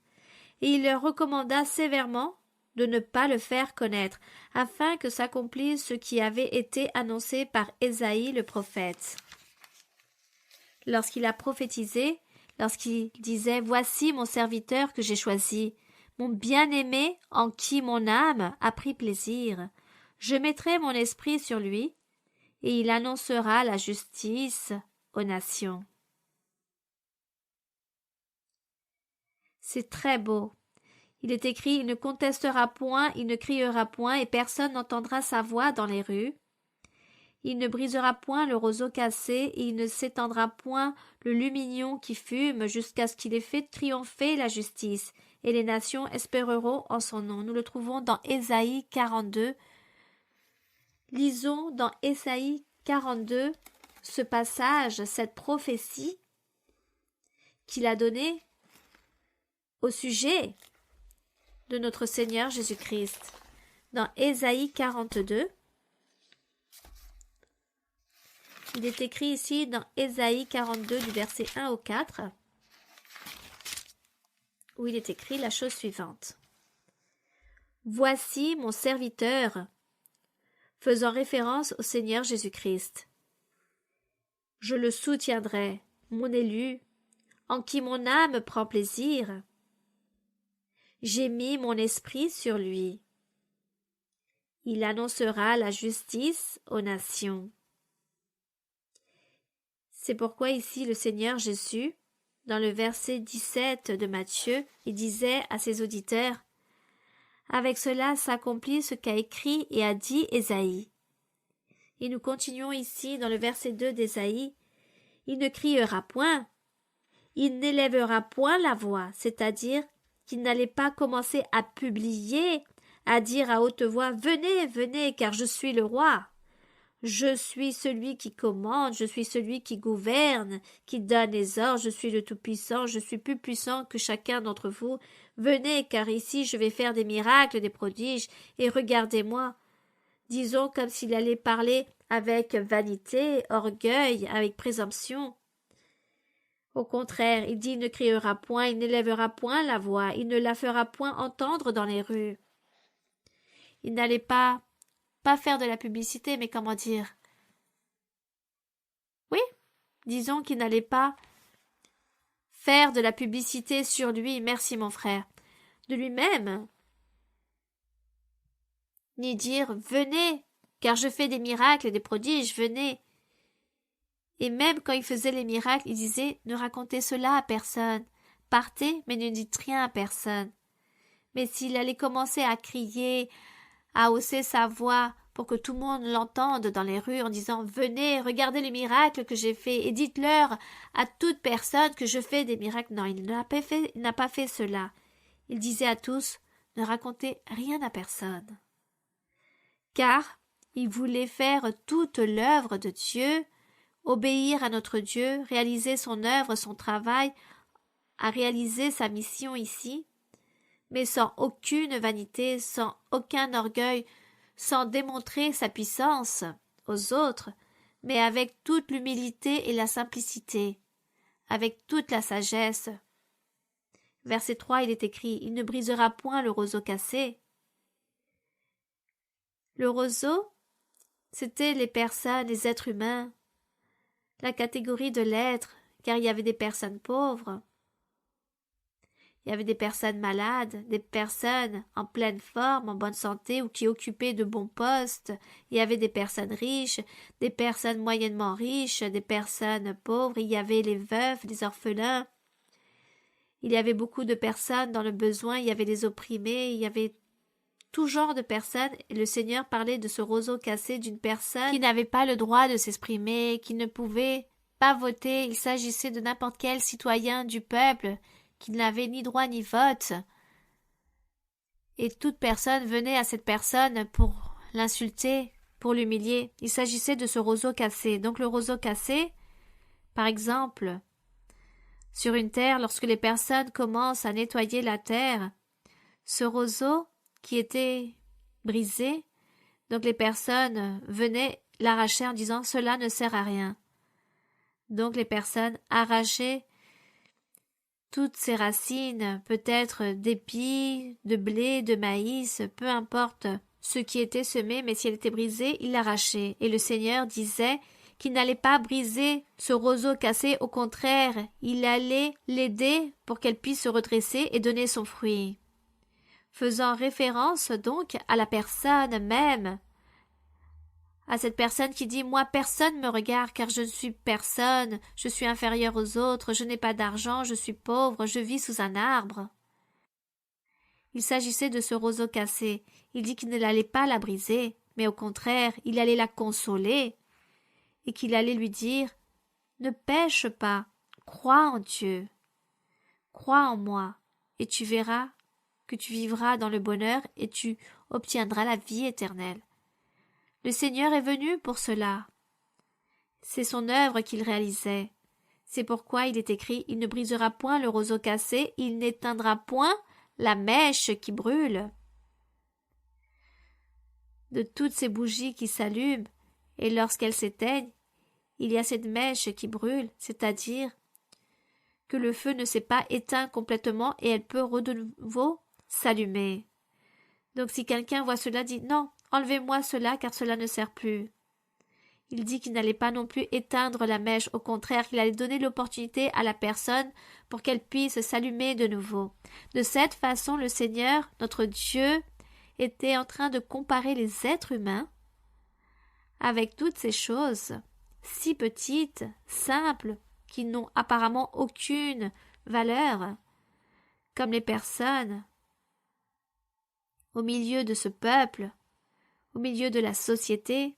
Et il leur recommanda sévèrement de ne pas le faire connaître, afin que s'accomplisse ce qui avait été annoncé par Ésaïe le prophète. Lorsqu'il a prophétisé, lorsqu'il disait « Voici mon serviteur que j'ai choisi, mon bien-aimé en qui mon âme a pris plaisir. Je mettrai mon esprit sur lui, et il annoncera la justice aux nations. » C'est très beau. Il est écrit « Il ne contestera point, il ne criera point, et personne n'entendra sa voix dans les rues. Il ne brisera point le roseau cassé, et il ne s'étendra point le lumignon qui fume, jusqu'à ce qu'il ait fait triompher la justice, et les nations espéreront en son nom. » Nous le trouvons dans Ésaïe 42. Lisons dans Ésaïe 42 ce passage, cette prophétie qu'il a donnée au sujet de notre Seigneur Jésus-Christ. Dans Ésaïe 42, il est écrit ici dans Ésaïe 42 du verset 1 au 4, où il est écrit la chose suivante. « Voici mon serviteur, faisant référence au Seigneur Jésus-Christ. Je le soutiendrai, mon élu, en qui mon âme prend plaisir. J'ai mis mon esprit sur lui. Il annoncera la justice aux nations. » C'est pourquoi ici le Seigneur Jésus, dans le verset 17 de Matthieu, il disait à ses auditeurs « Avec cela s'accomplit ce qu'a écrit et a dit Ésaïe. » Et nous continuons ici dans le verset 2 d'Ésaïe « Il ne criera point, il n'élèvera point la voix, c'est-à-dire qu'il n'allait pas commencer à publier, à dire à haute voix « Venez, venez, car je suis le roi ». Je suis celui qui commande, je suis celui qui gouverne, qui donne les ordres, je suis le Tout-Puissant, je suis plus puissant que chacun d'entre vous. Venez, car ici je vais faire des miracles, des prodiges, et regardez-moi. Disons comme s'il allait parler avec vanité, orgueil, avec présomption. Au contraire, il dit il ne criera point, il n'élèvera point la voix, il ne la fera point entendre dans les rues. Il n'allait pas faire de la publicité, mais comment dire? Oui, disons qu'il n'allait pas faire de la publicité sur lui, merci mon frère, de lui-même, ni dire venez, car je fais des miracles et des prodiges, venez. Et même quand il faisait les miracles, il disait ne racontez cela à personne, partez, mais ne dites rien à personne. Mais s'il allait commencer à crier, à hausser sa voix pour que tout le monde l'entende dans les rues en disant « Venez, regardez les miracles que j'ai faits et dites-leur à toute personne que je fais des miracles. » Non, il n'a pas fait cela. Il disait à tous « Ne racontez rien à personne. » Car il voulait faire toute l'œuvre de Dieu, obéir à notre Dieu, réaliser son œuvre, son travail, à réaliser sa mission ici, mais sans aucune vanité, sans aucun orgueil, sans démontrer sa puissance aux autres, mais avec toute l'humilité et la simplicité, avec toute la sagesse. Verset 3, il est écrit « Il ne brisera point le roseau cassé ». Le roseau, c'était les personnes, les êtres humains, la catégorie de l'être, car il y avait des personnes pauvres, il y avait des personnes malades, des personnes en pleine forme, en bonne santé ou qui occupaient de bons postes. Il y avait des personnes riches, des personnes moyennement riches, des personnes pauvres. Il y avait les veufs, les orphelins. Il y avait beaucoup de personnes dans le besoin. Il y avait les opprimés. Il y avait tout genre de personnes. Et le Seigneur parlait de ce roseau cassé d'une personne qui n'avait pas le droit de s'exprimer, qui ne pouvait pas voter. Il s'agissait de n'importe quel citoyen du peuple qui n'avait ni droit ni vote, et toute personne venait à cette personne pour l'insulter, pour l'humilier. Il s'agissait de ce roseau cassé. Donc le roseau cassé, par exemple, sur une terre, lorsque les personnes commencent à nettoyer la terre, ce roseau qui était brisé, donc les personnes venaient l'arracher en disant « cela ne sert à rien ». Donc les personnes arrachaient toutes ces racines, peut-être d'épis, de blé, de maïs, peu importe ce qui était semé, mais si elle était brisée, il l'arrachait. Et le Seigneur disait qu'il n'allait pas briser ce roseau cassé, au contraire, il allait l'aider pour qu'elle puisse se redresser et donner son fruit. Faisant référence donc à la personne même, à cette personne qui dit « Moi, personne me regarde car je ne suis personne, je suis inférieur aux autres, je n'ai pas d'argent, je suis pauvre, je vis sous un arbre. » Il s'agissait de ce roseau cassé. Il dit qu'il ne l'allait pas la briser, mais au contraire, il allait la consoler et qu'il allait lui dire « Ne pêche pas, crois en Dieu, crois en moi, et tu verras que tu vivras dans le bonheur et tu obtiendras la vie éternelle. » Le Seigneur est venu pour cela. C'est son œuvre qu'il réalisait. C'est pourquoi il est écrit « Il ne brisera point le roseau cassé, il n'éteindra point la mèche qui brûle. » De toutes ces bougies qui s'allument, et lorsqu'elles s'éteignent, il y a cette mèche qui brûle, c'est-à-dire que le feu ne s'est pas éteint complètement et elle peut de nouveau s'allumer. Donc si quelqu'un voit cela, dit « Non, enlevez-moi cela car cela ne sert plus. » Il dit qu'il n'allait pas non plus éteindre la mèche, au contraire, qu'il allait donner l'opportunité à la personne pour qu'elle puisse s'allumer de nouveau. De cette façon, le Seigneur, notre Dieu, était en train de comparer les êtres humains avec toutes ces choses si petites, simples, qui n'ont apparemment aucune valeur, comme les personnes au milieu de ce peuple, au milieu de la société,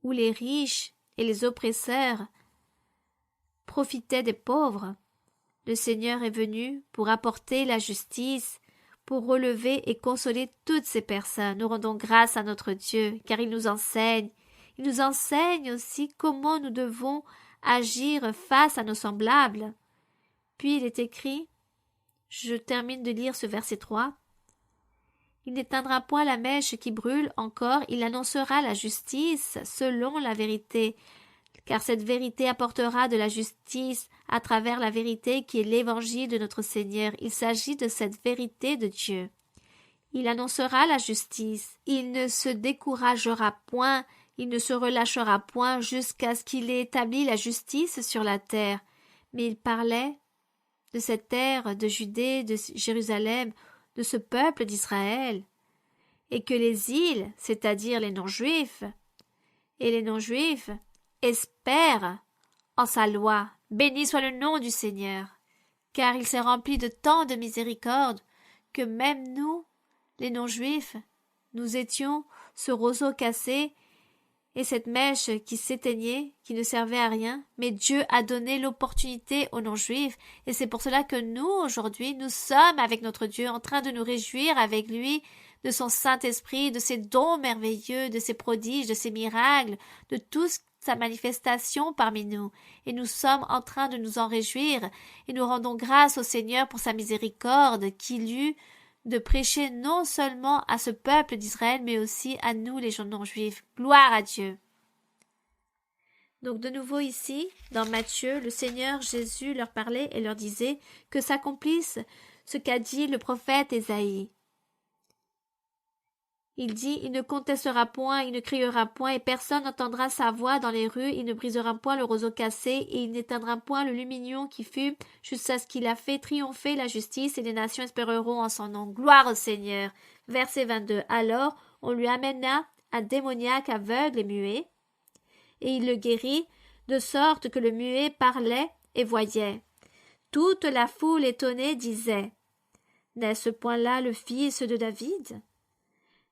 où les riches et les oppresseurs profitaient des pauvres. le Seigneur est venu pour apporter la justice, pour relever et consoler toutes ces personnes. Nous rendons grâce à notre Dieu, car il nous enseigne. Il nous enseigne aussi comment nous devons agir face à nos semblables. Puis il est écrit, je termine de lire ce verset 3, il n'éteindra point la mèche qui brûle encore, il annoncera la justice selon la vérité, car cette vérité apportera de la justice à travers la vérité qui est l'évangile de notre Seigneur. Il s'agit de cette vérité de Dieu. Il annoncera la justice, il ne se découragera point, il ne se relâchera point jusqu'à ce qu'il ait établi la justice sur la terre. Mais il parlait de cette terre de Judée, de Jérusalem, de ce peuple d'Israël, et que les îles, c'est-à-dire les non-juifs, et les non-juifs, espèrent en sa loi. Béni soit le nom du Seigneur, car il s'est rempli de tant de miséricorde que même nous, les non-juifs, nous étions ce roseau cassé et cette mèche qui s'éteignait, qui ne servait à rien, mais Dieu a donné l'opportunité aux non-juifs, et c'est pour cela que nous, aujourd'hui, nous sommes avec notre Dieu en train de nous réjouir avec lui de son Saint-Esprit, de ses dons merveilleux, de ses prodiges, de ses miracles, de toute sa manifestation parmi nous, et nous sommes en train de nous en réjouir, et nous rendons grâce au Seigneur pour sa miséricorde qu'il eut de prêcher non seulement à ce peuple d'Israël, mais aussi à nous, les gens non-juifs. Gloire à Dieu. Donc de nouveau ici, dans Matthieu, le Seigneur Jésus leur parlait et leur disait que s'accomplisse ce qu'a dit le prophète Ésaïe. Il dit, il ne contestera point, il ne criera point, et personne n'entendra sa voix dans les rues, il ne brisera point le roseau cassé, et il n'éteindra point le lumignon qui fut, jusqu'à ce qu'il a fait triompher la justice, et les nations espéreront en son nom. Gloire au Seigneur. Verset 22. Alors, on lui amena un démoniaque aveugle et muet, et il le guérit, de sorte que le muet parlait et voyait. Toute la foule étonnée disait, n'est-ce point là le fils de David?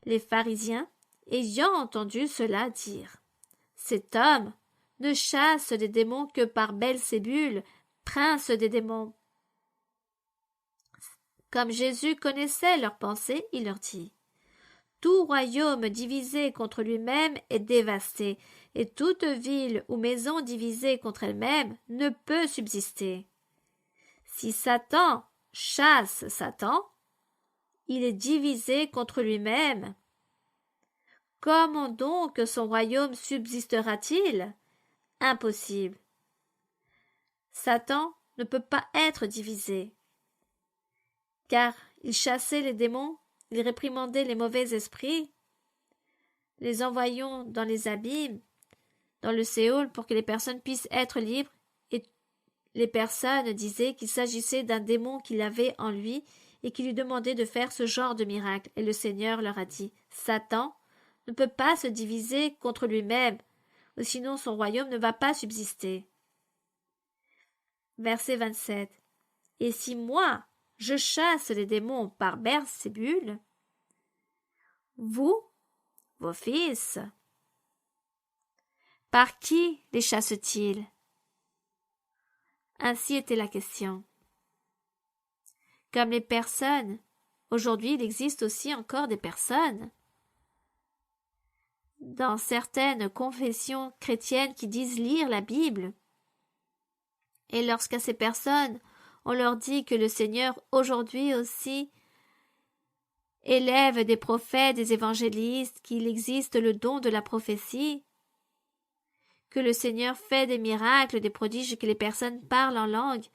Les pharisiens, ayant entendu cela, dirent, cet homme ne chasse des démons que par Belzébul, prince des démons. Comme Jésus connaissait leurs pensées, il leur dit, tout royaume divisé contre lui-même est dévasté, et toute ville ou maison divisée contre elle-même ne peut subsister. Si Satan chasse Satan, il est divisé contre lui-même. Comment donc son royaume subsistera-t-il? Impossible. Satan ne peut pas être divisé, car il chassait les démons, il réprimandait les mauvais esprits, les envoyant dans les abîmes, dans le Séoul, pour que les personnes puissent être libres, et les personnes disaient qu'il s'agissait d'un démon qu'il avait en lui, et qui lui demandait de faire ce genre de miracle. Et le Seigneur leur a dit, Satan ne peut pas se diviser contre lui-même, ou sinon son royaume ne va pas subsister. Verset 27. Et si moi, je chasse les démons par Belzébul, vous, vos fils, par qui les chasse-t-il? Ainsi était la question. Comme les personnes, aujourd'hui il existe aussi encore des personnes dans certaines confessions chrétiennes qui disent lire la Bible. Et lorsqu'à ces personnes, on leur dit que le Seigneur aujourd'hui aussi élève des prophètes, des évangélistes, qu'il existe le don de la prophétie, que le Seigneur fait des miracles, des prodiges, que les personnes parlent en langue,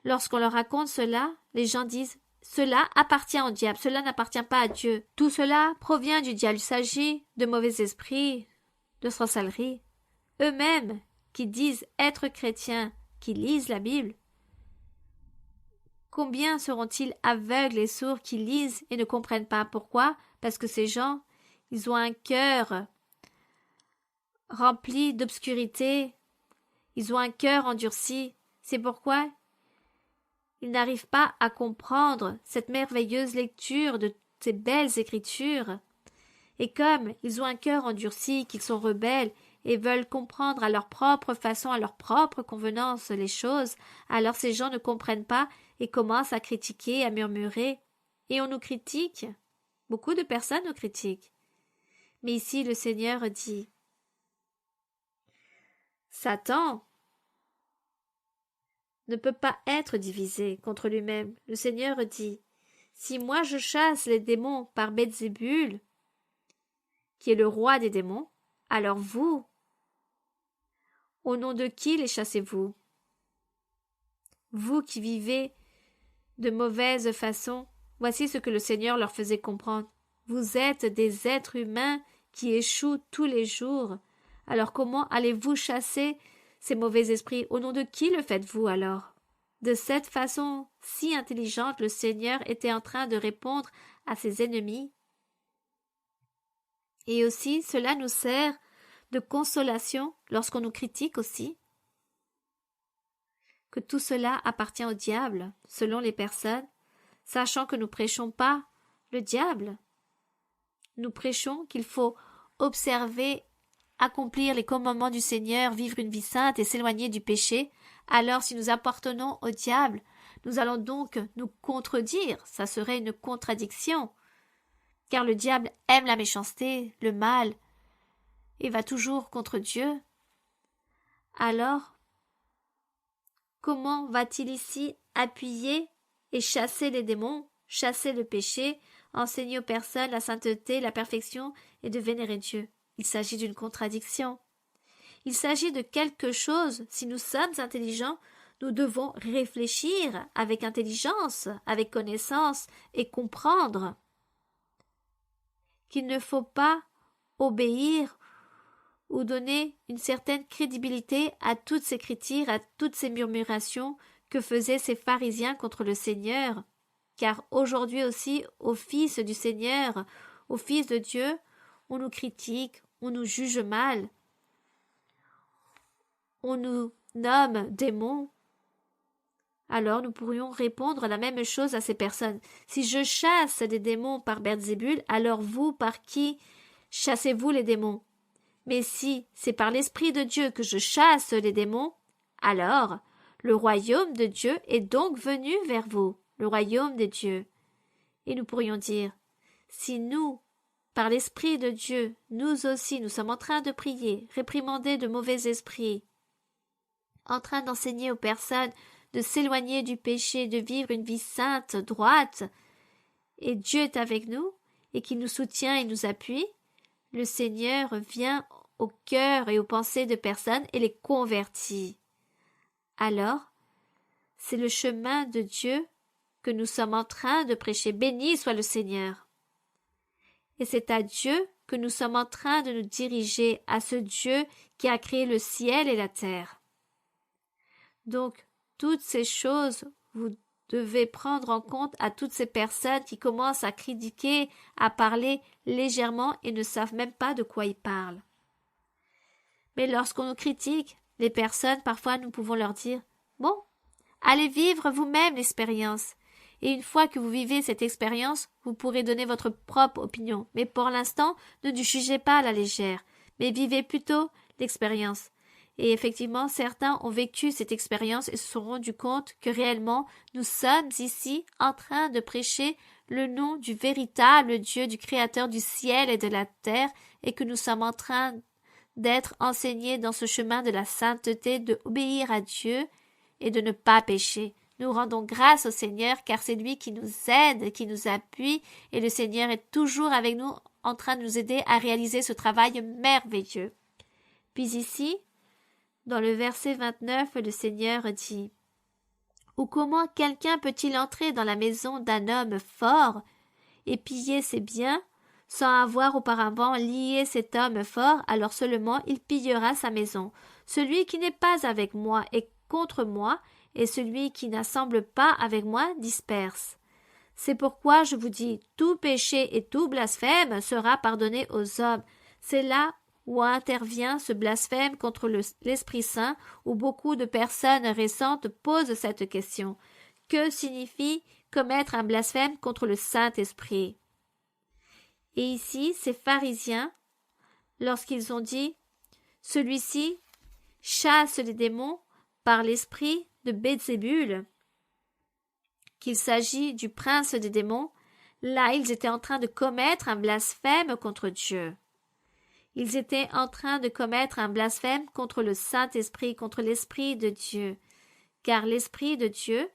lorsqu'on leur raconte cela, les gens disent « Cela appartient au diable, cela n'appartient pas à Dieu. Tout cela provient du diable. Il s'agit de mauvais esprits, de sorcellerie. » Eux-mêmes, qui disent être chrétiens, qui lisent la Bible, combien seront-ils aveugles et sourds qui lisent et ne comprennent pas? Pourquoi? Parce que ces gens, ils ont un cœur rempli d'obscurité, ils ont un cœur endurci. C'est pourquoi ils n'arrivent pas à comprendre cette merveilleuse lecture de ces belles écritures. Et comme ils ont un cœur endurci, qu'ils sont rebelles, et veulent comprendre à leur propre façon, à leur propre convenance les choses, alors ces gens ne comprennent pas et commencent à critiquer, à murmurer. Et on nous critique. Beaucoup de personnes nous critiquent. Mais ici, le Seigneur dit Satan ne peut pas être divisé contre lui-même. Le Seigneur dit si moi je chasse les démons par Belzébul, qui est le roi des démons, alors vous, au nom de qui les chassez-vous? Vous qui vivez de mauvaise façon, voici ce que le Seigneur leur faisait comprendre. Vous êtes des êtres humains qui échouent tous les jours. Alors comment allez-vous chasser ces mauvais esprits? Au nom de qui le faites-vous alors? De cette façon si intelligente, le Seigneur était en train de répondre à ses ennemis. Et aussi, cela nous sert de consolation lorsqu'on nous critique aussi. Que tout cela appartient au diable, selon les personnes, sachant que nous prêchons pas le diable. Nous prêchons qu'il faut observer, accomplir les commandements du Seigneur, vivre une vie sainte et s'éloigner du péché. Alors si nous appartenons au diable, nous allons donc nous contredire, ça serait une contradiction. Car le diable aime la méchanceté, le mal, et va toujours contre Dieu. Alors, comment va-t-il ici appuyer et chasser les démons, chasser le péché, enseigner aux personnes la sainteté, la perfection et de vénérer Dieu? Il s'agit d'une contradiction. Il s'agit de quelque chose, si nous sommes intelligents, nous devons réfléchir avec intelligence, avec connaissance et comprendre qu'il ne faut pas obéir ou donner une certaine crédibilité à toutes ces critiques, à toutes ces murmurations que faisaient ces pharisiens contre le Seigneur, car aujourd'hui aussi, au Fils du Seigneur, au Fils de Dieu, on nous critique, on nous juge mal, on nous nomme démons. Alors nous pourrions répondre la même chose à ces personnes. Si je chasse des démons par Belzébul, alors vous, par qui chassez-vous les démons? Mais si c'est par l'Esprit de Dieu que je chasse les démons, alors le royaume de Dieu est donc venu vers vous, le royaume des dieux. Et nous pourrions dire, si nous, par l'Esprit de Dieu, nous aussi, nous sommes en train de prier, réprimander de mauvais esprits, en train d'enseigner aux personnes de s'éloigner du péché, de vivre une vie sainte, droite, et Dieu est avec nous, et qui nous soutient et nous appuie, le Seigneur vient au cœur et aux pensées de personnes et les convertit. Alors, c'est le chemin de Dieu que nous sommes en train de prêcher. Béni soit le Seigneur. Et c'est à Dieu que nous sommes en train de nous diriger, à ce Dieu qui a créé le ciel et la terre. Donc, toutes ces choses, vous devez prendre en compte à toutes ces personnes qui commencent à critiquer, à parler légèrement et ne savent même pas de quoi ils parlent. Mais lorsqu'on nous critique, les personnes, parfois nous pouvons leur dire « Bon, allez vivre vous-même l'expérience. Et une fois que vous vivez cette expérience, vous pourrez donner votre propre opinion. Mais pour l'instant, ne jugez pas à la légère, mais vivez plutôt l'expérience. » Et effectivement, certains ont vécu cette expérience et se sont rendus compte que réellement, nous sommes ici en train de prêcher le nom du véritable Dieu, du Créateur du ciel et de la terre, et que nous sommes en train d'être enseignés dans ce chemin de la sainteté, de obéir à Dieu et de ne pas pécher. Nous rendons grâce au Seigneur, car c'est lui qui nous aide, qui nous appuie, et le Seigneur est toujours avec nous, en train de nous aider à réaliser ce travail merveilleux. Puis ici, dans le verset 29, le Seigneur dit « Ou comment quelqu'un peut-il entrer dans la maison d'un homme fort et piller ses biens sans avoir auparavant lié cet homme fort, alors seulement il pillera sa maison. Celui qui n'est pas avec moi est contre moi, et celui qui n'assemble pas avec moi disperse. C'est pourquoi je vous dis, tout péché et tout blasphème sera pardonné aux hommes. C'est là où intervient ce blasphème contre l'Esprit Saint, où beaucoup de personnes récentes posent cette question. Que signifie commettre un blasphème contre le Saint-Esprit? Et ici, ces pharisiens, lorsqu'ils ont dit Celui-ci chasse les démons par l'esprit de Belzébul. Qu'il s'agit du prince des démons, là ils étaient en train de commettre un blasphème contre Dieu. Ils étaient en train de commettre un blasphème contre le Saint-Esprit, contre l'Esprit de Dieu. Car l'Esprit de Dieu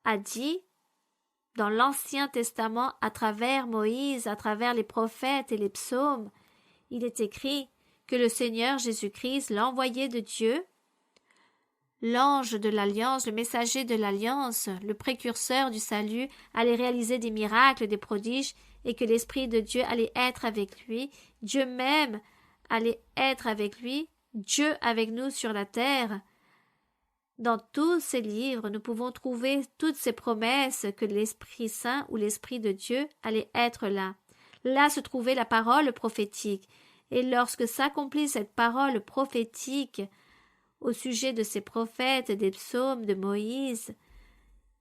a dit dans l'Ancien Testament, à travers Moïse, à travers les prophètes et les psaumes, il est écrit que le Seigneur Jésus-Christ, l'envoyé de Dieu, l'ange de l'Alliance, le messager de l'Alliance, le précurseur du salut, allait réaliser des miracles, des prodiges, et que l'Esprit de Dieu allait être avec lui, Dieu même allait être avec lui, Dieu avec nous sur la terre. Dans tous ces livres, nous pouvons trouver toutes ces promesses que l'Esprit Saint ou l'Esprit de Dieu allait être là. Là se trouvait la parole prophétique. Et lorsque s'accomplit cette parole prophétique au sujet de ces prophètes, des psaumes, de Moïse,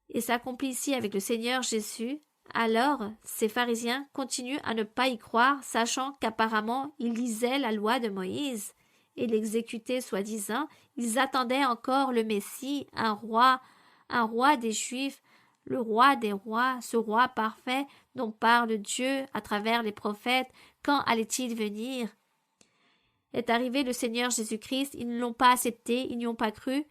et s'accomplit ici avec le Seigneur Jésus, alors ces pharisiens continuent à ne pas y croire, sachant qu'apparemment ils lisaient la loi de Moïse et l'exécutaient soi-disant. Ils attendaient encore le Messie, un roi des Juifs, le roi des rois, ce roi parfait dont parle Dieu à travers les prophètes. Quand allait-il venir? Est arrivé le Seigneur Jésus-Christ, ils ne l'ont pas accepté, ils n'y ont pas cru,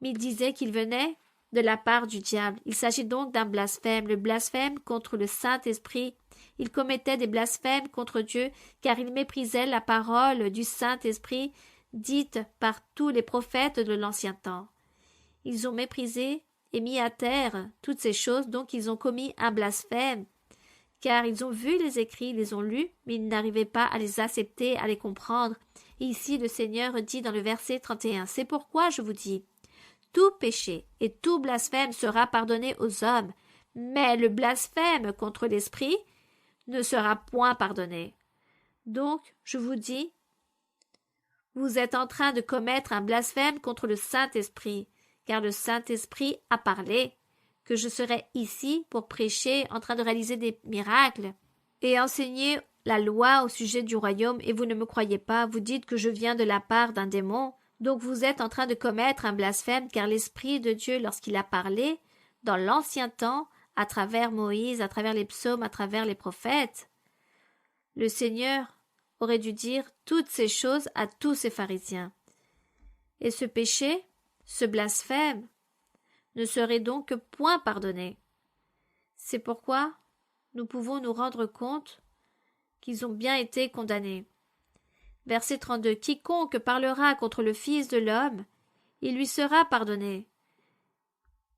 mais ils disaient qu'il venait de la part du diable. Il s'agit donc d'un blasphème, le blasphème contre le Saint-Esprit. Ils commettaient des blasphèmes contre Dieu, car ils méprisaient la parole du Saint-Esprit dite par tous les prophètes de l'ancien temps. Ils ont méprisé et mis à terre toutes ces choses, donc ils ont commis un blasphème, car ils ont vu les écrits, ils les ont lus, mais ils n'arrivaient pas à les accepter, à les comprendre. Et ici, le Seigneur dit dans le verset 31, « C'est pourquoi je vous dis, tout péché et tout blasphème sera pardonné aux hommes, mais le blasphème contre l'Esprit ne sera point pardonné. » Donc, je vous dis, vous êtes en train de commettre un blasphème contre le Saint-Esprit, car le Saint-Esprit a parlé que je serais ici pour prêcher, en train de réaliser des miracles et enseigner la loi au sujet du royaume, et vous ne me croyez pas, vous dites que je viens de la part d'un démon. Donc vous êtes en train de commettre un blasphème, car l'Esprit de Dieu, lorsqu'il a parlé dans l'ancien temps, à travers Moïse, à travers les psaumes, à travers les prophètes, le Seigneur aurait dû dire toutes ces choses à tous ces pharisiens. Et ce péché, ce blasphème, ne serait donc point pardonné. C'est pourquoi nous pouvons nous rendre compte qu'ils ont bien été condamnés. Verset 32. Quiconque parlera contre le Fils de l'homme, il lui sera pardonné.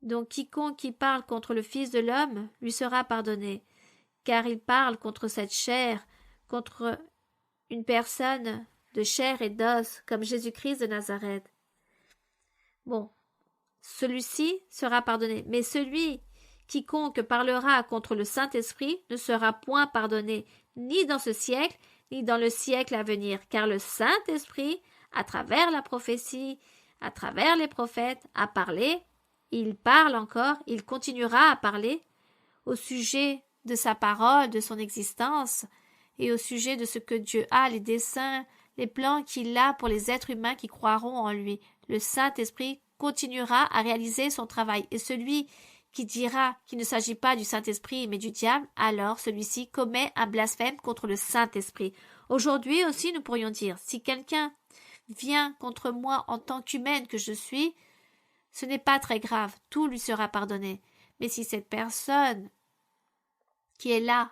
Donc quiconque qui parle contre le Fils de l'homme lui sera pardonné, car il parle contre cette chair, contre une personne de chair et d'os, comme Jésus-Christ de Nazareth. Bon, celui-ci sera pardonné, mais quiconque parlera contre le Saint-Esprit ne sera point pardonné, ni dans ce siècle, ni dans le siècle à venir, car le Saint-Esprit, à travers la prophétie, à travers les prophètes, a parlé, il parle encore, il continuera à parler au sujet de sa parole, de son existence, et au sujet de ce que Dieu a, les desseins, les plans qu'il a pour les êtres humains qui croiront en lui. Le Saint-Esprit continuera à réaliser son travail, et celui qui dira qu'il ne s'agit pas du Saint-Esprit mais du diable, alors celui-ci commet un blasphème contre le Saint-Esprit. Aujourd'hui aussi, nous pourrions dire, si quelqu'un vient contre moi en tant qu'humaine que je suis, ce n'est pas très grave, tout lui sera pardonné. Mais si cette personne qui est là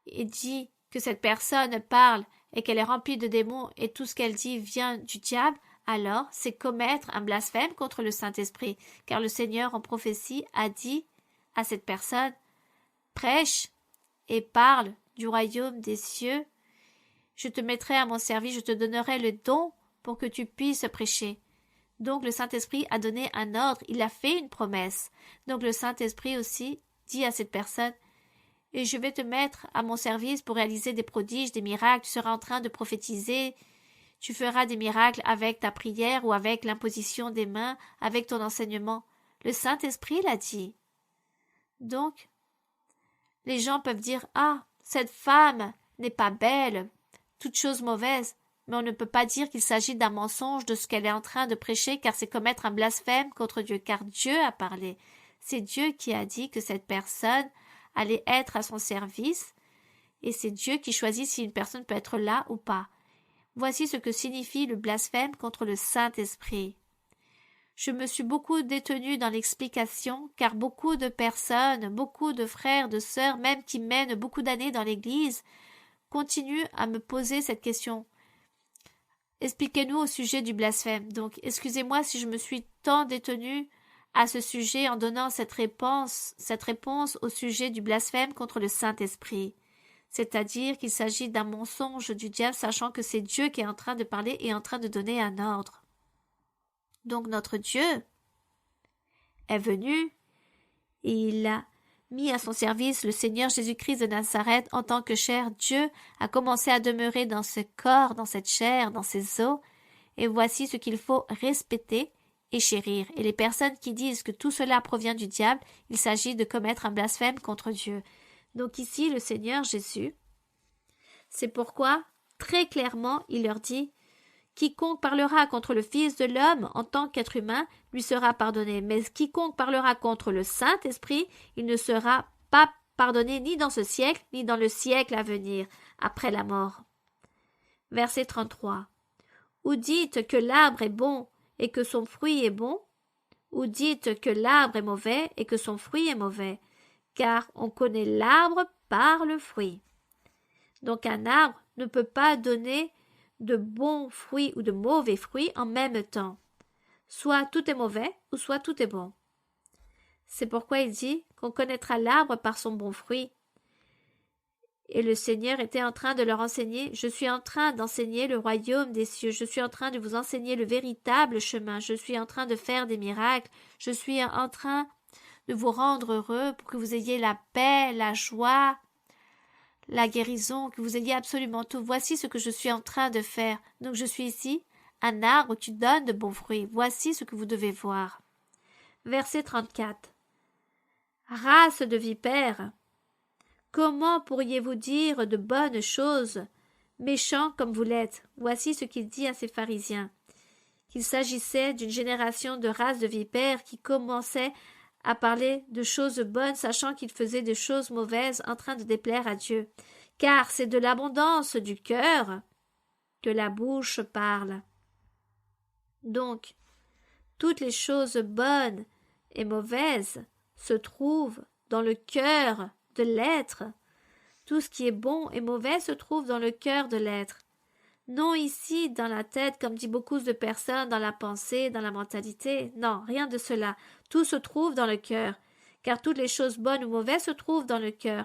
et dit que cette personne parle et qu'elle est remplie de démons et tout ce qu'elle dit vient du diable, alors c'est commettre un blasphème contre le Saint-Esprit, car le Seigneur en prophétie a dit à cette personne « Prêche et parle du royaume des cieux, je te mettrai à mon service, je te donnerai le don pour que tu puisses prêcher. » Donc le Saint-Esprit a donné un ordre, il a fait une promesse. Donc le Saint-Esprit aussi dit à cette personne « Et je vais te mettre à mon service pour réaliser des prodiges, des miracles, tu seras en train de prophétiser, tu feras des miracles avec ta prière ou avec l'imposition des mains, avec ton enseignement. » Le Saint-Esprit l'a dit. Donc, les gens peuvent dire « Ah, cette femme n'est pas belle, toute chose mauvaise. » mais on ne peut pas dire qu'il s'agit d'un mensonge de ce qu'elle est en train de prêcher, car c'est commettre un blasphème contre Dieu, car Dieu a parlé. C'est Dieu qui a dit que cette personne allait être à son service, et c'est Dieu qui choisit si une personne peut être là ou pas. Voici ce que signifie le blasphème contre le Saint-Esprit. Je me suis beaucoup détenue dans l'explication, car beaucoup de personnes, beaucoup de frères, de sœurs, même qui mènent beaucoup d'années dans l'Église, continuent à me poser cette question. Expliquez-nous au sujet du blasphème. Donc, excusez-moi si je me suis tant détenue à ce sujet en donnant cette réponse au sujet du blasphème contre le Saint-Esprit. C'est-à-dire qu'il s'agit d'un mensonge du diable, sachant que c'est Dieu qui est en train de parler et en train de donner un ordre. Donc notre Dieu est venu et il a mis à son service le Seigneur Jésus-Christ de Nazareth en tant que chair. Dieu a commencé à demeurer dans ce corps, dans cette chair, dans ces os, et voici ce qu'il faut respecter et chérir. Et les personnes qui disent que tout cela provient du diable, il s'agit de commettre un blasphème contre Dieu. Donc ici, le Seigneur Jésus, c'est pourquoi, très clairement, il leur dit « Quiconque parlera contre le Fils de l'homme en tant qu'être humain lui sera pardonné, mais quiconque parlera contre le Saint-Esprit, il ne sera pas pardonné ni dans ce siècle, ni dans le siècle à venir, après la mort. » Verset 33. Ou dites que l'arbre est bon et que son fruit est bon, ou dites que l'arbre est mauvais et que son fruit est mauvais, car on connaît l'arbre par le fruit. Donc un arbre ne peut pas donner de bons fruits ou de mauvais fruits en même temps. Soit tout est mauvais ou soit tout est bon. C'est pourquoi il dit qu'on connaîtra l'arbre par son bon fruit. Et le Seigneur était en train de leur enseigner, je suis en train d'enseigner le royaume des cieux, je suis en train de vous enseigner le véritable chemin, je suis en train de faire des miracles, je suis en train de vous rendre heureux pour que vous ayez la paix, la joie, la guérison, que vous ayez absolument tout. Voici ce que je suis en train de faire. Donc je suis ici, un arbre qui donne de bons fruits. Voici ce que vous devez voir. Verset 34. Race de vipères, comment pourriez-vous dire de bonnes choses, méchants comme vous l'êtes? Voici ce qu'il dit à ces pharisiens. Qu'il s'agissait d'une génération de races de vipères qui commençait à parler de choses bonnes, sachant qu'il faisait des choses mauvaises en train de déplaire à Dieu. Car c'est de l'abondance du cœur que la bouche parle. Donc, toutes les choses bonnes et mauvaises se trouvent dans le cœur de l'être. Tout ce qui est bon et mauvais se trouve dans le cœur de l'être. Non ici dans la tête, comme dit beaucoup de personnes, dans la pensée, dans la mentalité. Non, rien de cela. Tout se trouve dans le cœur, car toutes les choses bonnes ou mauvaises se trouvent dans le cœur.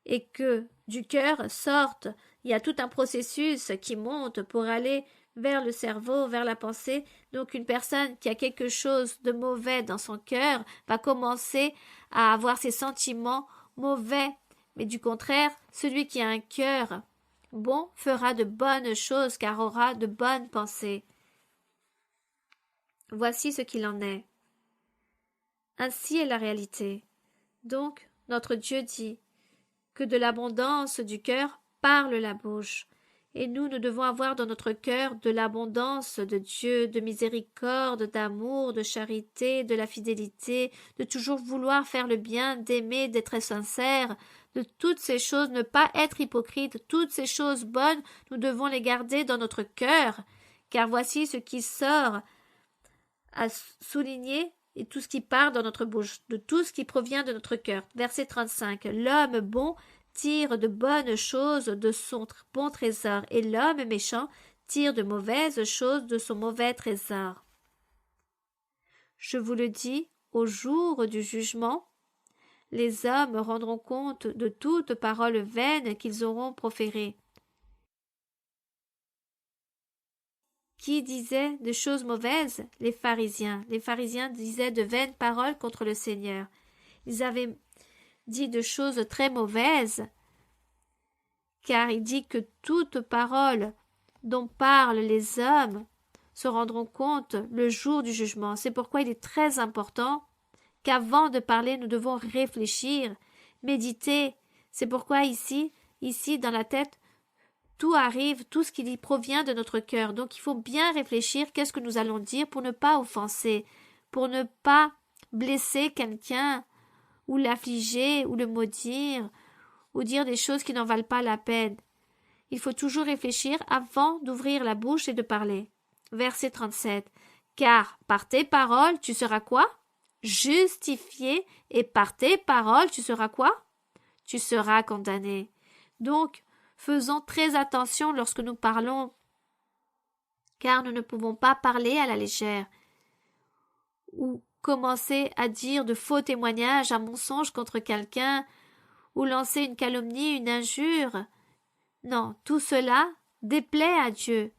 Et que du cœur sortent, il y a tout un processus qui monte pour aller vers le cerveau, vers la pensée. Donc une personne qui a quelque chose de mauvais dans son cœur va commencer à avoir ses sentiments mauvais. Mais du contraire, celui qui a un cœur bon fera de bonnes choses car aura de bonnes pensées. Voici ce qu'il en est. Ainsi est la réalité. Donc, notre Dieu dit que de l'abondance du cœur parle la bouche. Et nous devons avoir dans notre cœur de l'abondance de Dieu, de miséricorde, d'amour, de charité, de la fidélité, de toujours vouloir faire le bien, d'aimer, d'être sincère, de toutes ces choses, ne pas être hypocrite, toutes ces choses bonnes, nous devons les garder dans notre cœur, car voici ce qui sort à souligner et tout ce qui part dans notre bouche, de tout ce qui provient de notre cœur. Verset 35. L'homme bon tire de bonnes choses de son bon trésor, et l'homme méchant tire de mauvaises choses de son mauvais trésor. Je vous le dis, au jour du jugement, les hommes rendront compte de toute parole vaine qu'ils auront proférée. Qui disait de choses mauvaises? Les pharisiens. Les pharisiens disaient de vaines paroles contre le Seigneur. Ils avaient dit de choses très mauvaises, car il dit que toute parole dont parlent les hommes se rendront compte le jour du jugement. C'est pourquoi il est très important qu'avant de parler, nous devons réfléchir, méditer. C'est pourquoi ici, dans la tête, tout arrive, tout ce qui y provient de notre cœur. Donc il faut bien réfléchir qu'est-ce que nous allons dire pour ne pas offenser, pour ne pas blesser quelqu'un, ou l'affliger, ou le maudire, ou dire des choses qui n'en valent pas la peine. Il faut toujours réfléchir avant d'ouvrir la bouche et de parler. Verset 37. Car par tes paroles, tu seras quoi? Justifié, et par tes paroles, tu seras quoi? Tu seras condamné. Donc, faisons très attention lorsque nous parlons, car nous ne pouvons pas parler à la légère, ou commencer à dire de faux témoignages, un mensonge contre quelqu'un, ou lancer une calomnie, une injure. Non, tout cela déplaît à Dieu,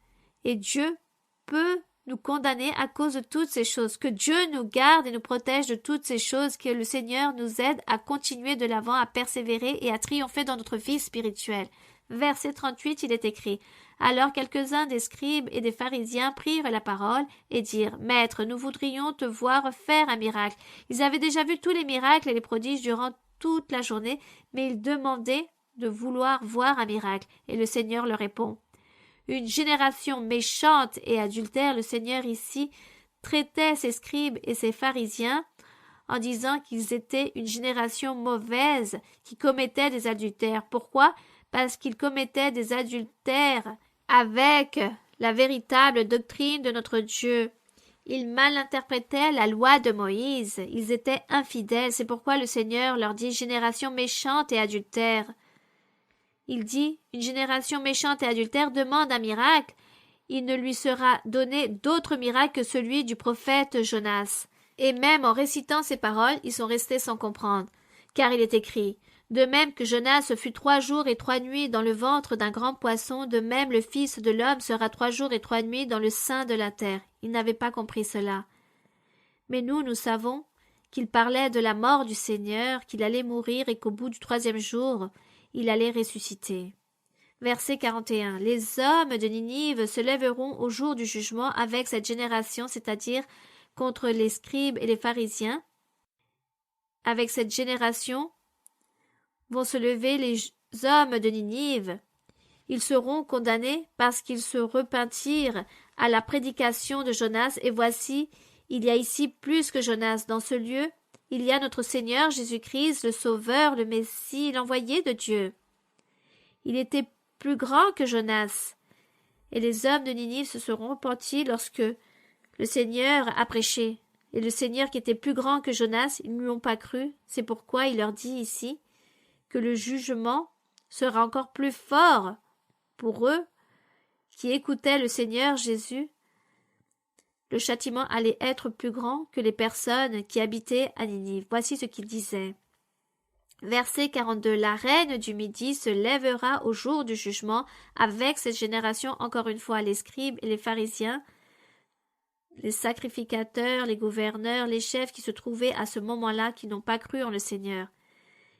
et Dieu peut nous condamner à cause de toutes ces choses. Que Dieu nous garde et nous protège de toutes ces choses, que le Seigneur nous aide à continuer de l'avant, à persévérer et à triompher dans notre vie spirituelle. Verset 38, il est écrit: Alors quelques-uns des scribes et des pharisiens prirent la parole et dirent: Maître, nous voudrions te voir faire un miracle. Ils avaient déjà vu tous les miracles et les prodiges durant toute la journée, mais ils demandaient de vouloir voir un miracle. Et le Seigneur leur répond: Une génération méchante et adultère. Le Seigneur ici traitait ses scribes et ses pharisiens en disant qu'ils étaient une génération mauvaise qui commettait des adultères. Pourquoi? Parce qu'ils commettaient des adultères avec la véritable doctrine de notre Dieu. Ils mal interprétaient la loi de Moïse. Ils étaient infidèles. C'est pourquoi le Seigneur leur dit: Génération méchante et adultère. Il dit: Une génération méchante et adultère demande un miracle. Il ne lui sera donné d'autre miracle que celui du prophète Jonas. Et même en récitant ces paroles, ils sont restés sans comprendre. Car il est écrit: De même que Jonas fut 3 jours et 3 nuits dans le ventre d'un grand poisson, de même le Fils de l'homme sera 3 jours et 3 nuits dans le sein de la terre. Ils n'avaient pas compris cela. Mais nous savons qu'il parlait de la mort du Seigneur, qu'il allait mourir et qu'au bout du 3e jour, il allait ressusciter. Verset 41. Les hommes de Ninive se lèveront au jour du jugement avec cette génération, c'est-à-dire contre les scribes et les pharisiens. Avec cette génération vont se lever les hommes de Ninive. Ils seront condamnés parce qu'ils se repentirent à la prédication de Jonas. Et voici, il y a ici plus que Jonas. Dans ce lieu, il y a notre Seigneur Jésus-Christ, le Sauveur, le Messie, l'envoyé de Dieu. Il était plus grand que Jonas. Et les hommes de Ninive se seront repentis lorsque le Seigneur a prêché. Et le Seigneur qui était plus grand que Jonas, ils ne lui ont pas cru. C'est pourquoi il leur dit ici que le jugement sera encore plus fort pour eux qui écoutaient le Seigneur Jésus. Le châtiment allait être plus grand que les personnes qui habitaient à Ninive. Voici ce qu'il disait. Verset 42. La reine du Midi se lèvera au jour du jugement avec cette génération, encore une fois, les scribes et les pharisiens, les sacrificateurs, les gouverneurs, les chefs qui se trouvaient à ce moment-là, qui n'ont pas cru en le Seigneur.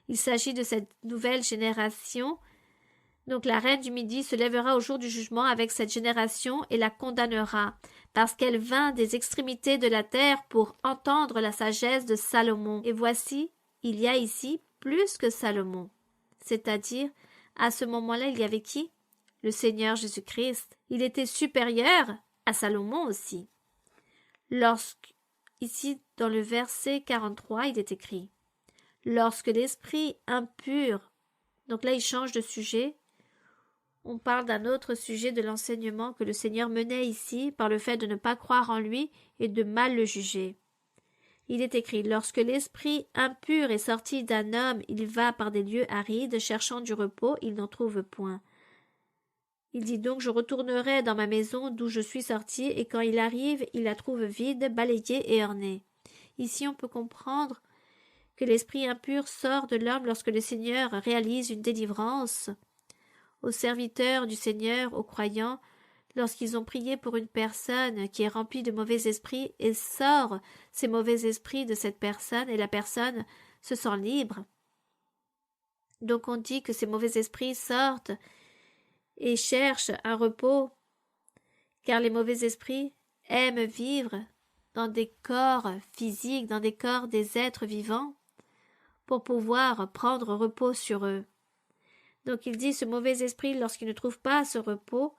Il s'agit de cette nouvelle génération. Donc la reine du Midi se lèvera au jour du jugement avec cette génération et la condamnera, parce qu'elle vint des extrémités de la terre pour entendre la sagesse de Salomon. Et voici, il y a ici plus que Salomon. C'est-à-dire, à ce moment-là, il y avait qui? Le Seigneur Jésus-Christ. Il était supérieur à Salomon aussi. Ici, dans le verset 43, il est écrit: Lorsque l'esprit impur, donc là il change de sujet, on parle d'un autre sujet de l'enseignement que le Seigneur menait ici par le fait de ne pas croire en lui et de mal le juger. Il est écrit: Lorsque l'esprit impur est sorti d'un homme, il va par des lieux arides, cherchant du repos, il n'en trouve point. Il dit donc: Je retournerai dans ma maison d'où je suis sorti, et quand il arrive, il la trouve vide, balayée et ornée. Ici on peut comprendre que l'esprit impur sort de l'homme lorsque le Seigneur réalise une délivrance aux serviteurs du Seigneur, aux croyants, lorsqu'ils ont prié pour une personne qui est remplie de mauvais esprits et sort ces mauvais esprits de cette personne et la personne se sent libre. Donc on dit que ces mauvais esprits sortent et cherchent un repos, car les mauvais esprits aiment vivre dans des corps physiques, dans des corps des êtres vivants, pour pouvoir prendre repos sur eux. Donc il dit, ce mauvais esprit, lorsqu'il ne trouve pas ce repos,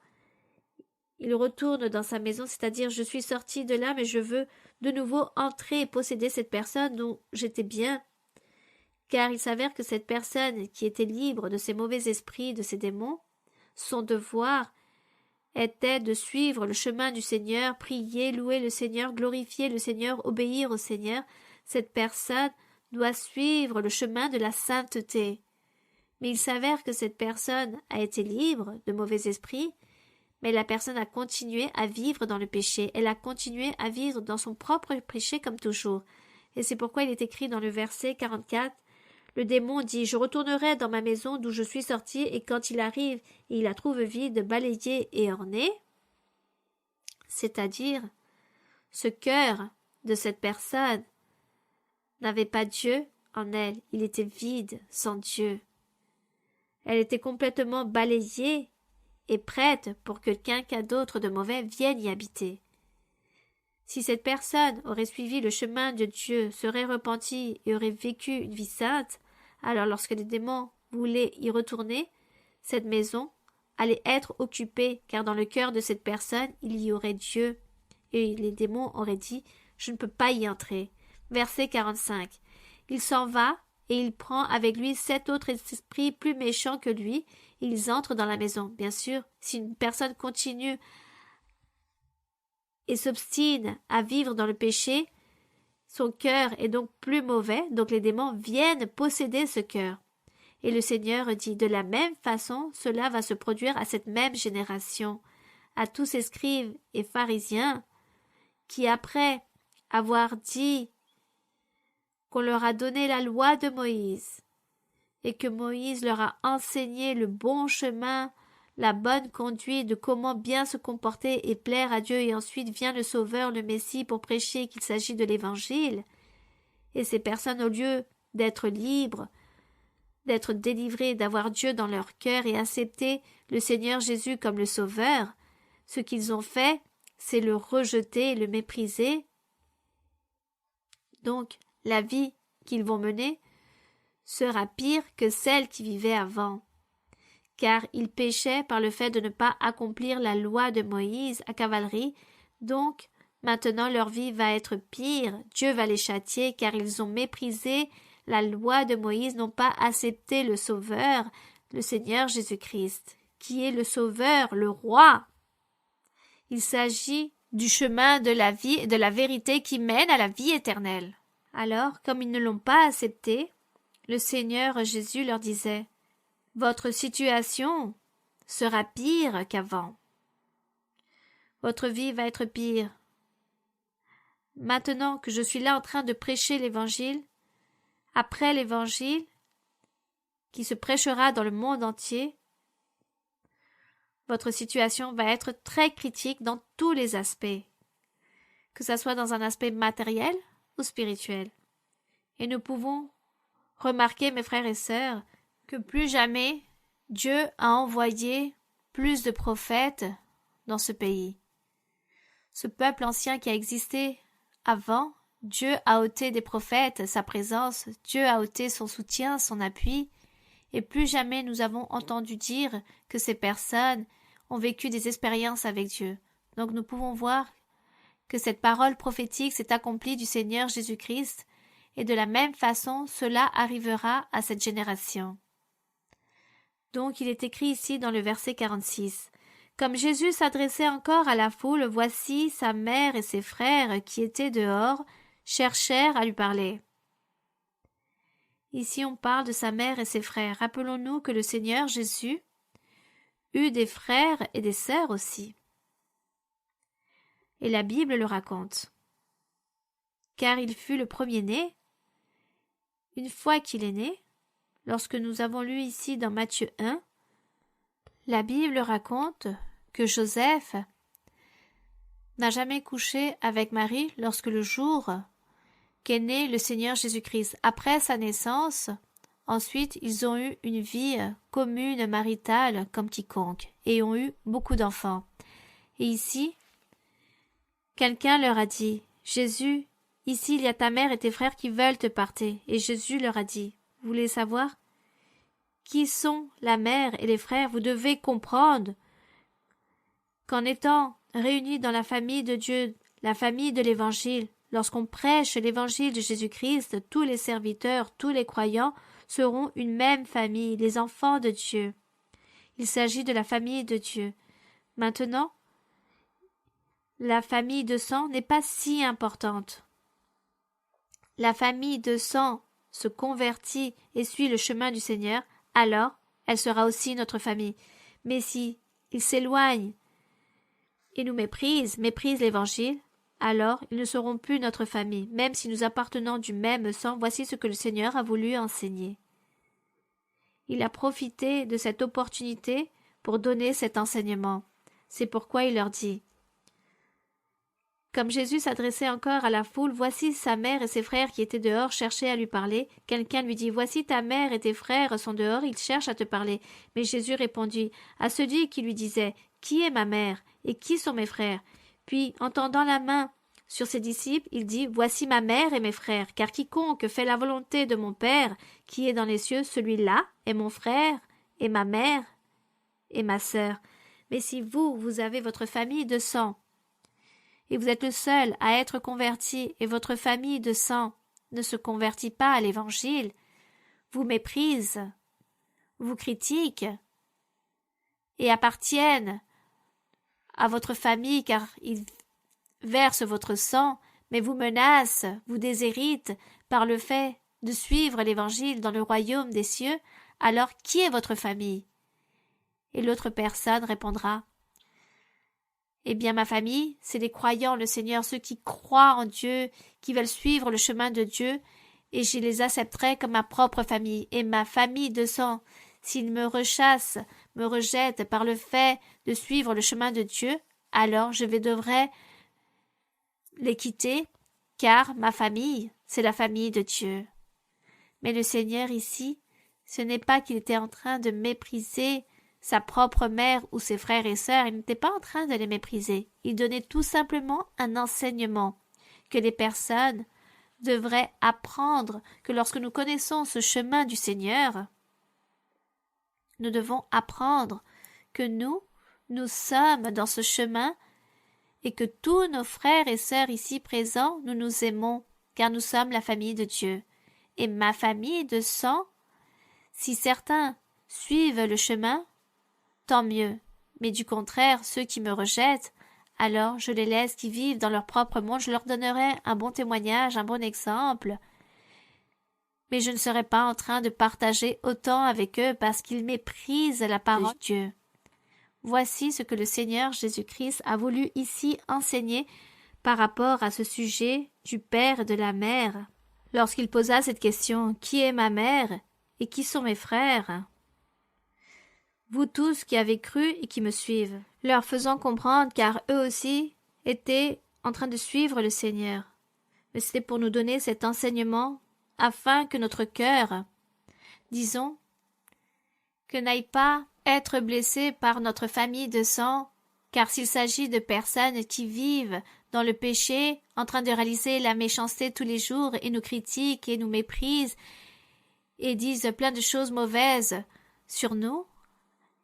il retourne dans sa maison, c'est-à-dire je suis sorti de là, mais je veux de nouveau entrer et posséder cette personne dont j'étais bien. Car il s'avère que cette personne qui était libre de ces mauvais esprits, de ces démons, son devoir était de suivre le chemin du Seigneur, prier, louer le Seigneur, glorifier le Seigneur, obéir au Seigneur. Cette personne doit suivre le chemin de la sainteté. Mais il s'avère que cette personne a été libre de mauvais esprits, mais la personne a continué à vivre dans le péché. Elle a continué à vivre dans son propre péché comme toujours. Et c'est pourquoi il est écrit dans le verset 44, le démon dit « Je retournerai dans ma maison d'où je suis sorti, et quand il arrive et il la trouve vide, balayée et ornée, c'est-à-dire ce cœur de cette personne n'avait pas Dieu en elle, il était vide, sans Dieu. Elle était complètement balayée et prête pour que quelqu'un d'autre de mauvais vienne y habiter. Si cette personne aurait suivi le chemin de Dieu, serait repentie et aurait vécu une vie sainte, alors lorsque les démons voulaient y retourner, cette maison allait être occupée, car dans le cœur de cette personne, il y aurait Dieu. Et les démons auraient dit « Je ne peux pas y entrer ». Verset 45. Il s'en va et il prend avec lui 7 autres esprits plus méchants que lui, et ils entrent dans la maison. Bien sûr, si une personne continue et s'obstine à vivre dans le péché, son cœur est donc plus mauvais, donc les démons viennent posséder ce cœur. Et le Seigneur dit, de la même façon, cela va se produire à cette même génération, à tous ces scribes et pharisiens, qui après avoir dit qu'on leur a donné la loi de Moïse, et que Moïse leur a enseigné le bon chemin, la bonne conduite de comment bien se comporter et plaire à Dieu, et ensuite vient le Sauveur, le Messie, pour prêcher qu'il s'agit de l'Évangile. Et ces personnes, au lieu d'être libres, d'être délivrées, d'avoir Dieu dans leur cœur et accepter le Seigneur Jésus comme le Sauveur, ce qu'ils ont fait, c'est le rejeter et le mépriser. Donc, la vie qu'ils vont mener sera pire que celle qu'ils vivaient avant, car ils péchaient par le fait de ne pas accomplir la loi de Moïse à cavalerie, donc maintenant leur vie va être pire, Dieu va les châtier, car ils ont méprisé la loi de Moïse, n'ont pas accepté le Sauveur, le Seigneur Jésus-Christ, qui est le Sauveur, le Roi. Il s'agit du chemin de la vie et de la vérité qui mène à la vie éternelle. Alors, comme ils ne l'ont pas accepté, le Seigneur Jésus leur disait « Votre situation sera pire qu'avant. Votre vie va être pire. Maintenant que je suis là en train de prêcher l'Évangile, après l'Évangile, qui se prêchera dans le monde entier, votre situation va être très critique dans tous les aspects, que ce soit dans un aspect matériel ou spirituel. Et nous pouvons remarquer, mes frères et sœurs, que plus jamais Dieu a envoyé plus de prophètes dans ce pays. Ce peuple ancien qui a existé avant, Dieu a ôté des prophètes sa présence, Dieu a ôté son soutien, son appui, et plus jamais nous avons entendu dire que ces personnes ont vécu des expériences avec Dieu. Donc nous pouvons voir que cette parole prophétique s'est accomplie du Seigneur Jésus-Christ, et de la même façon cela arrivera à cette génération. Donc il est écrit ici dans le verset 46. Comme Jésus s'adressait encore à la foule, voici sa mère et ses frères qui étaient dehors cherchèrent à lui parler. Ici on parle de sa mère et ses frères. Rappelons-nous que le Seigneur Jésus eut des frères et des sœurs aussi. Et la Bible le raconte. Car il fut le premier-né. Une fois qu'il est né, lorsque nous avons lu ici dans Matthieu 1, la Bible raconte que Joseph n'a jamais couché avec Marie lorsque le jour qu'est né le Seigneur Jésus-Christ. Après sa naissance, ensuite ils ont eu une vie commune, maritale, comme quiconque, et ont eu beaucoup d'enfants. Et ici, quelqu'un leur a dit, Jésus, ici il y a ta mère et tes frères qui veulent te parler. Et Jésus leur a dit, vous voulez savoir qui sont la mère et les frères, vous devez comprendre qu'en étant réunis dans la famille de Dieu, la famille de l'Évangile, lorsqu'on prêche l'Évangile de Jésus-Christ, tous les serviteurs, tous les croyants seront une même famille, les enfants de Dieu. Il s'agit de la famille de Dieu. Maintenant, la famille de sang n'est pas si importante. La famille de sang se convertit et suit le chemin du Seigneur, alors elle sera aussi notre famille. Mais si ils s'éloignent et nous méprisent l'Évangile, alors ils ne seront plus notre famille, même si nous appartenons du même sang. Voici ce que le Seigneur a voulu enseigner. Il a profité de cette opportunité pour donner cet enseignement. C'est pourquoi il leur dit. Comme Jésus s'adressait encore à la foule, voici sa mère et ses frères qui étaient dehors cherchaient à lui parler. Quelqu'un lui dit, voici ta mère et tes frères sont dehors, ils cherchent à te parler. Mais Jésus répondit à celui qui lui disait, qui est ma mère et qui sont mes frères? Puis, en tendant la main sur ses disciples, il dit, voici ma mère et mes frères, car quiconque fait la volonté de mon Père qui est dans les cieux, celui-là est mon frère et ma mère et ma sœur. Mais si vous avez votre famille de sang, et vous êtes le seul à être converti, et votre famille de sang ne se convertit pas à l'Évangile, vous méprise, vous critique, et appartiennent à votre famille car ils versent votre sang, mais vous menacent, vous déshéritent par le fait de suivre l'Évangile dans le royaume des cieux, alors qui est votre famille? Et l'autre personne répondra, eh bien, ma famille, c'est les croyants, le Seigneur, ceux qui croient en Dieu, qui veulent suivre le chemin de Dieu, et je les accepterai comme ma propre famille, et ma famille de sang. S'ils me rechassent, me rejettent par le fait de suivre le chemin de Dieu, alors je devrais les quitter, car ma famille, c'est la famille de Dieu. Mais le Seigneur ici, ce n'est pas qu'il était en train de mépriser sa propre mère ou ses frères et sœurs, il n'était pas en train de les mépriser. Il donnait tout simplement un enseignement que les personnes devraient apprendre, que lorsque nous connaissons ce chemin du Seigneur, nous devons apprendre que nous sommes dans ce chemin et que tous nos frères et sœurs ici présents, nous nous aimons, car nous sommes la famille de Dieu. Et ma famille de sang, si certains suivent le chemin, tant mieux, mais du contraire, ceux qui me rejettent, alors je les laisse qui vivent dans leur propre monde, je leur donnerai un bon témoignage, un bon exemple, mais je ne serai pas en train de partager autant avec eux parce qu'ils méprisent la parole de Dieu. Voici ce que le Seigneur Jésus-Christ a voulu ici enseigner par rapport à ce sujet du père et de la mère. Lorsqu'il posa cette question, qui est ma mère et qui sont mes frères? Vous tous qui avez cru et qui me suivent, leur faisant comprendre car eux aussi étaient en train de suivre le Seigneur. Mais c'était pour nous donner cet enseignement afin que notre cœur, disons, que n'aille pas être blessé par notre famille de sang, car s'il s'agit de personnes qui vivent dans le péché, en train de réaliser la méchanceté tous les jours et nous critiquent et nous méprisent et disent plein de choses mauvaises sur nous,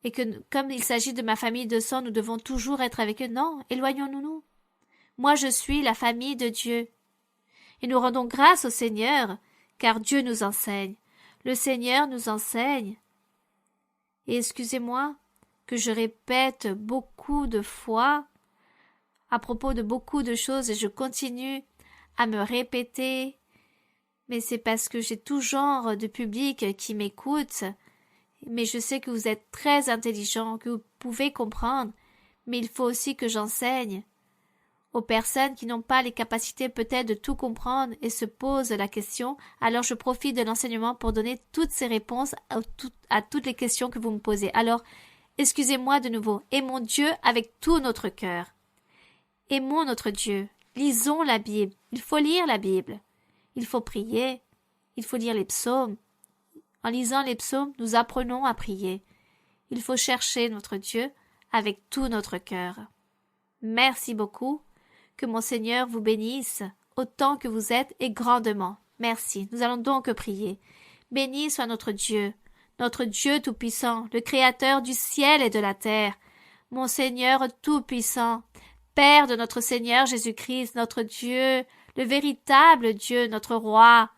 et que comme il s'agit de ma famille de sang, nous devons toujours être avec eux. Non, éloignons-nous. Moi, je suis la famille de Dieu. Et nous rendons grâce au Seigneur, car Dieu nous enseigne. Le Seigneur nous enseigne. Et excusez-moi que je répète beaucoup de fois à propos de beaucoup de choses et je continue à me répéter, mais c'est parce que j'ai tout genre de public qui m'écoute. Mais je sais que vous êtes très intelligents, que vous pouvez comprendre, mais il faut aussi que j'enseigne aux personnes qui n'ont pas les capacités peut-être de tout comprendre et se posent la question, alors je profite de l'enseignement pour donner toutes ces réponses à toutes les questions que vous me posez. Alors, excusez-moi de nouveau, aimons Dieu avec tout notre cœur. Aimons notre Dieu, lisons la Bible, il faut lire la Bible, il faut prier, il faut lire les psaumes. En lisant les psaumes, nous apprenons à prier. Il faut chercher notre Dieu avec tout notre cœur. Merci beaucoup. Que mon Seigneur vous bénisse autant que vous êtes et grandement. Merci. Nous allons donc prier. Béni soit notre Dieu, notre Dieu tout-puissant, le Créateur du ciel et de la terre, mon Seigneur tout-puissant, Père de notre Seigneur Jésus-Christ, notre Dieu, le véritable Dieu, notre Roi,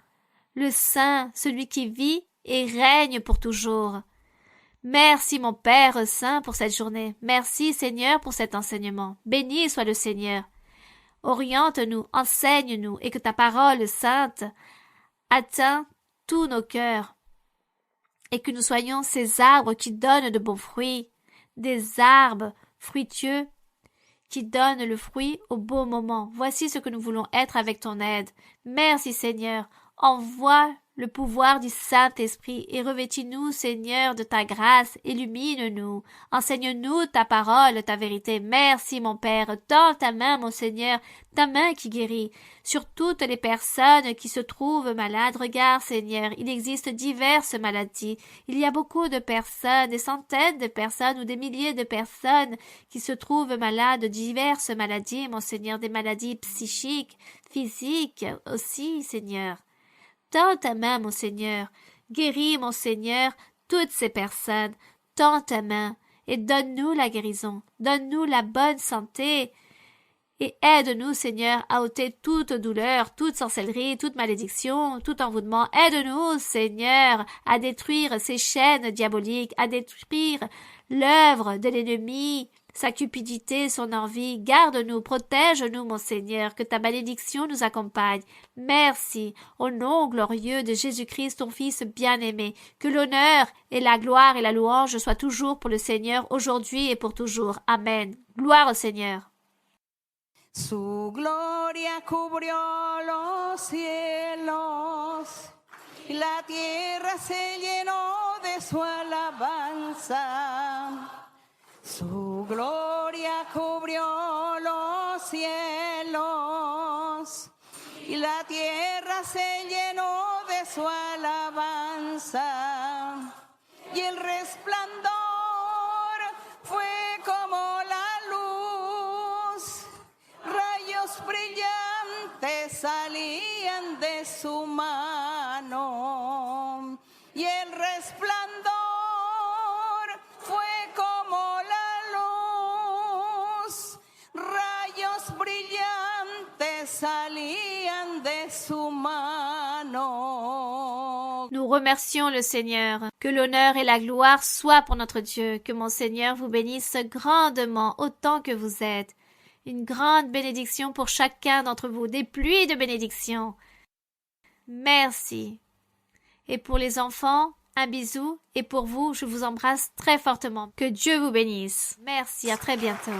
le Saint, celui qui vit et règne pour toujours. Merci mon Père Saint pour cette journée. Merci Seigneur pour cet enseignement. Béni soit le Seigneur. Oriente-nous, enseigne-nous et que ta parole sainte atteint tous nos cœurs et que nous soyons ces arbres qui donnent de bons fruits, des arbres fructueux qui donnent le fruit au bon moment. Voici ce que nous voulons être avec ton aide. Merci Seigneur. Envoie le pouvoir du Saint-Esprit et revêtis-nous, Seigneur, de ta grâce, illumine-nous, enseigne-nous ta parole, ta vérité. Merci, mon Père, tends ta main, mon Seigneur, ta main qui guérit, sur toutes les personnes qui se trouvent malades. Regarde, Seigneur, il existe diverses maladies. Il y a beaucoup de personnes, des centaines de personnes ou des milliers de personnes qui se trouvent malades de diverses maladies, mon Seigneur, des maladies psychiques, physiques aussi, Seigneur. Tends ta main, mon Seigneur, guéris, mon Seigneur, toutes ces personnes. Tends ta main et donne-nous la guérison, donne-nous la bonne santé et aide-nous, Seigneur, à ôter toute douleur, toute sorcellerie, toute malédiction, tout envoûtement. Aide-nous, Seigneur, à détruire ces chaînes diaboliques, à détruire l'œuvre de l'ennemi, sa cupidité, son envie. Garde-nous, protège-nous, mon Seigneur, que ta malédiction nous accompagne. Merci, au nom glorieux de Jésus-Christ, ton Fils bien-aimé, que l'honneur et la gloire et la louange soient toujours pour le Seigneur, aujourd'hui et pour toujours. Amen. Gloire au Seigneur. Su gloria cubrió los cielos y la tierra se llenó de su alabanza. Su gloria cubrió los cielos y la tierra se llenó de su alabanza. Y el resplandor fue como la luz, rayos brillantes salían de su mano. Y el resplandor fue como la luz, rayos brillantes salían de su mano. Nous remercions le Seigneur. Que l'honneur et la gloire soient pour notre Dieu. Que mon Seigneur vous bénisse grandement autant que vous êtes. Une grande bénédiction pour chacun d'entre vous. Des pluies de bénédiction. Merci. Et pour les enfants, un bisou. Et pour vous, je vous embrasse très fortement. Que Dieu vous bénisse. Merci, à très bientôt.